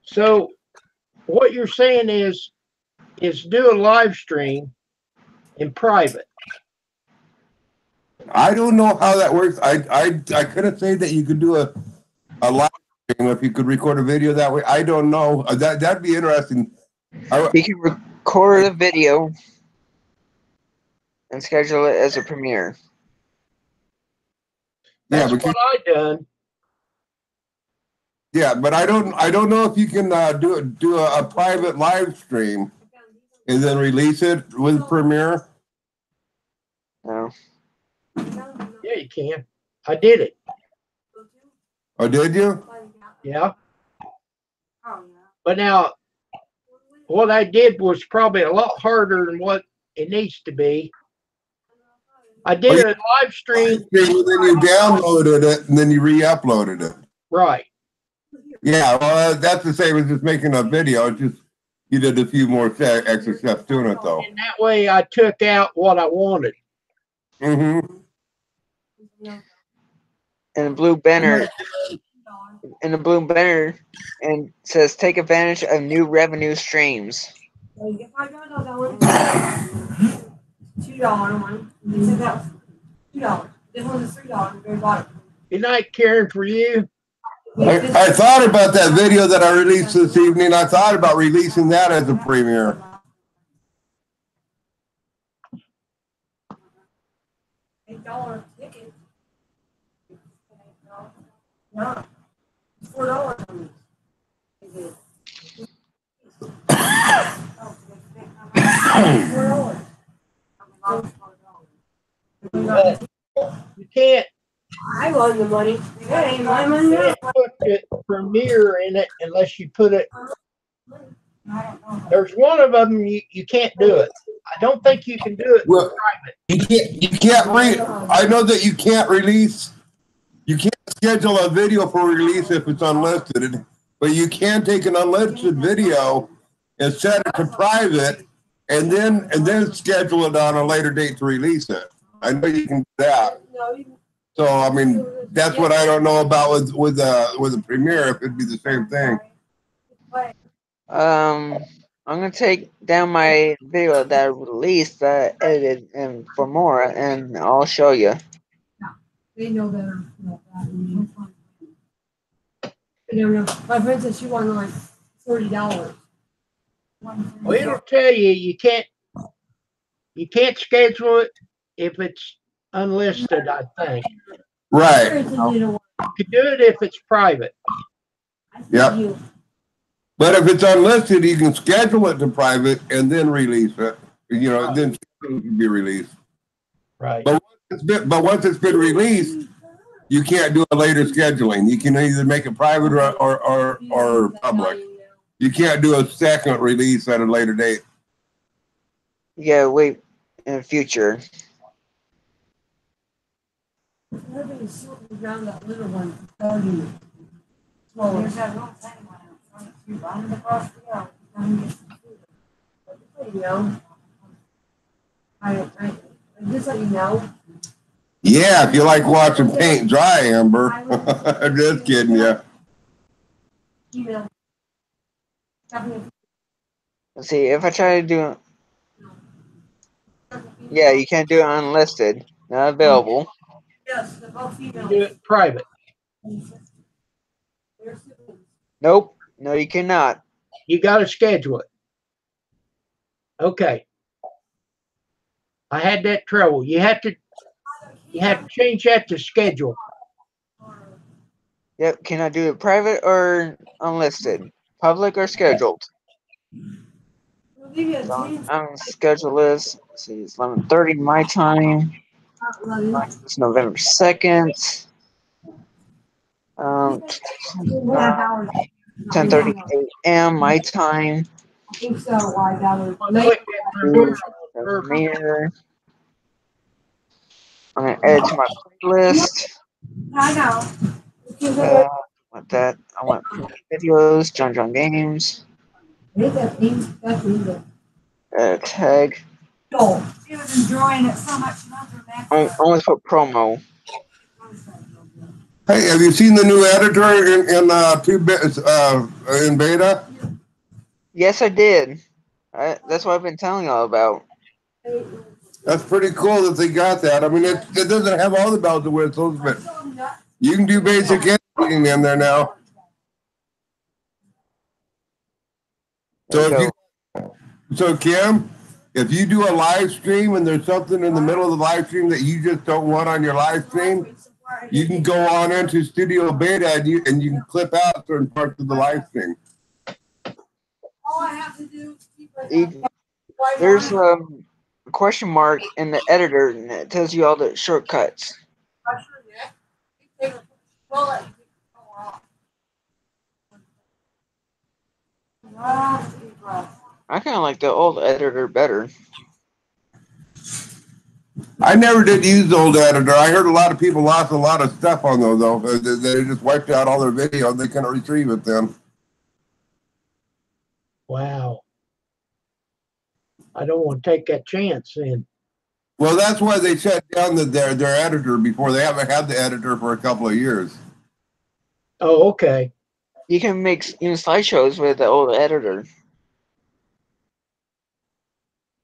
So what you're saying is do a live stream in private.
I don't know how that works. I couldn't say that you could do a live stream if you could record a video that way. I don't know. That'd be interesting.
You can record a video and schedule it as a premiere.
That's what I done.
Yeah, but I don't know if you can do a private live stream and then release it with Premiere.
No.
Yeah, you can. I did it.
Oh, did you?
Yeah. But now, what I did was probably a lot harder than what it needs to be. I did a live stream.
Then you downloaded it and then you re-uploaded it.
Right.
Yeah, well, that's the same as just making a video. It's just you did a few more extra steps doing it, though.
And that way I took out what I wanted.
Mm-hmm.
And the blue banner, and says take advantage of new revenue streams.
$2 one. They said that was $2. This one is $3. Very bottom.
Good night, Karen, for you.
I thought about that video that I released this evening. I thought about releasing that as a premiere.
$8 ticket. No, it's $4.
You can't
I won the money. That ain't my money.
put the Premiere in it unless you put it. There's one of them you can't do it. I don't think you can do it
Well,
private.
you can't I know that you can't release. You can't schedule a video for release if it's unlisted, but you can take an unlisted video and set it to private, and then schedule it on a later date to release it. I know you can do that. So I mean, that's what I don't know about with a Premiere, if it'd be the same thing.
I'm gonna take down my video that I released, edited, and for more, and I'll show you.
They know better. My friend said she won like $40.
Well, it'll tell you can't schedule it if it's unlisted, I think.
Right.
You can do it if it's private.
Yep. But if it's unlisted, you can schedule it to private and then release it. You know, then it can be released.
Right.
But once it's been released, you can't do a later scheduling. You can either make it private or public. You can't do a second release at a later date.
Yeah, wait in the future.
Everybody's slipping around that little one, starting smaller. There's that little tiny one out front, too, running across the yard, trying to get some food. But just let you know. I just let you know.
Yeah, if you like watching paint dry, Amber. I'm just kidding you.
Email.
Let's see, if I try to do, yeah, you can't do it unlisted. Not available.
Yes, the both
You
females.
do it private.
Nope. No, you cannot.
You got to schedule it. Okay. I had that trouble. You have to change that to schedule.
Yep, can I do it private or unlisted? Public or scheduled? So I'm scheduled this. Let's see, it's 11:30 my time. It's November 2nd. 10:30 a.m. my time.
I think so. I got
Click that
Premiere. I'm gonna add to my playlist.
I know.
I want that. I want videos. John Games. Tag.
She was enjoying it so much longer than
I only put promo.
Hey, have you seen the new editor in beta?
Yes, I did. That's what I've been telling y'all about.
That's pretty cool that they got that. I mean, it doesn't have all the bells and whistles, but you can do basic editing in there now. So Kim, if you do a live stream and there's something in the middle of the live stream that you just don't want on your live stream, you can go on into Studio Beta and you can clip out certain parts of the live stream.
all I have to do is keep it.
There's a question mark in the editor and it tells you all the shortcuts. I kind of like the old editor better.
I never did use the old editor. I heard a lot of people lost a lot of stuff on those, though. They just wiped out all their video and they couldn't retrieve it then.
Wow. I don't want to take that chance then.
Well, that's why they shut down their editor before. They haven't had the editor for a couple of years.
Oh, okay.
You can make even slideshows with the old editor.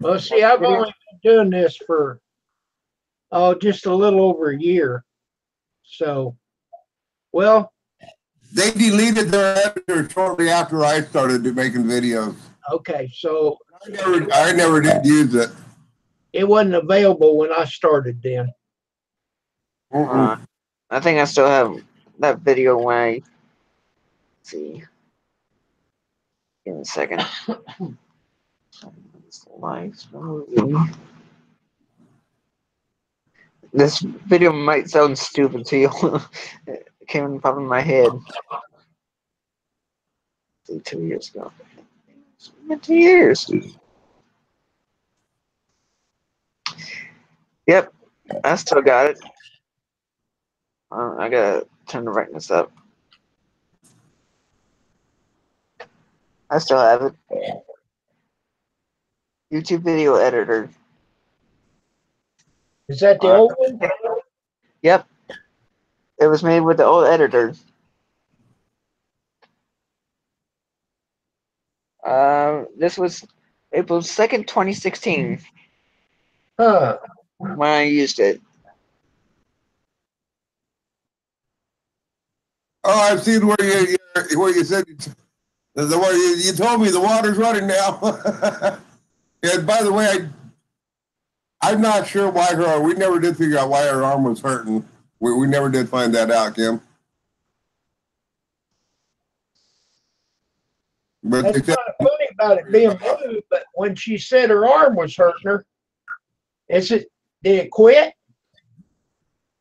Well, see, I've only been doing this for, just a little over a year. So, well.
They deleted their editor shortly after I started making videos.
Okay, so.
I never did use it.
It wasn't available when I started then.
I think I still have that video when I, let's see. Give me a second. This video might sound stupid to you. It came pop in my head. See, 2 years ago. It's been 2 years. Yep, I still got it. I gotta turn the brightness up. I still have it. YouTube video editor.
Is that the old one?
Yep. It was made with the old editor. This was April 2nd, 2016.
Huh.
When I used it.
Oh, I've seen where you said the way you told me the water's running now. And by the way, I'm not sure why we never did figure out why her arm was hurting. We never did find that out, Kim. But
That's
they said,
kind of funny about it being blue, but when she said her arm was hurting her, did it quit?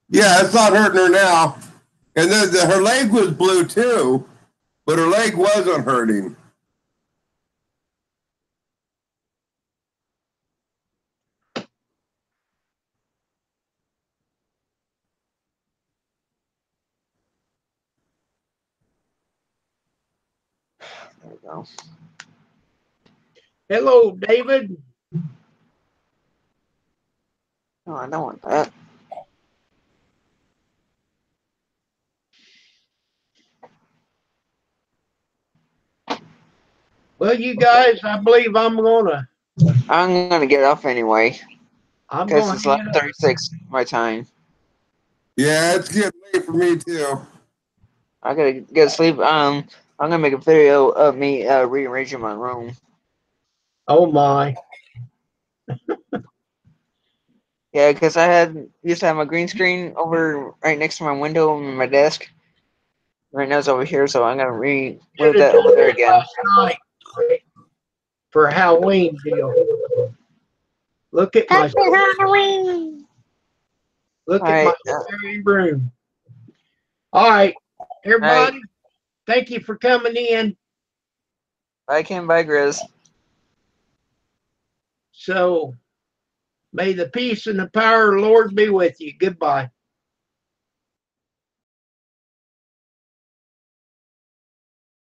yeah, it's not hurting her now. And then her leg was blue too, but her leg wasn't hurting.
There we go.
Hello, David.
No, I don't want that.
Well, you guys, I believe I'm gonna
get off anyway. Because it's
hang up.
11:36 my time.
Yeah, it's getting late for me too.
I gotta get to sleep. I'm gonna make a video of me rearranging my room.
Oh my.
Yeah, because used to have my green screen over right next to my window and my desk. Right now it's over here, so I'm gonna move that over there again.
Last night for Halloween deal. Look at my
Halloween.
look
All
at my
right.
fairy room. All right, everybody. Thank you for coming in.
Bye, Kim. Bye, Grizz.
So may the peace and the power of the Lord be with you. Goodbye.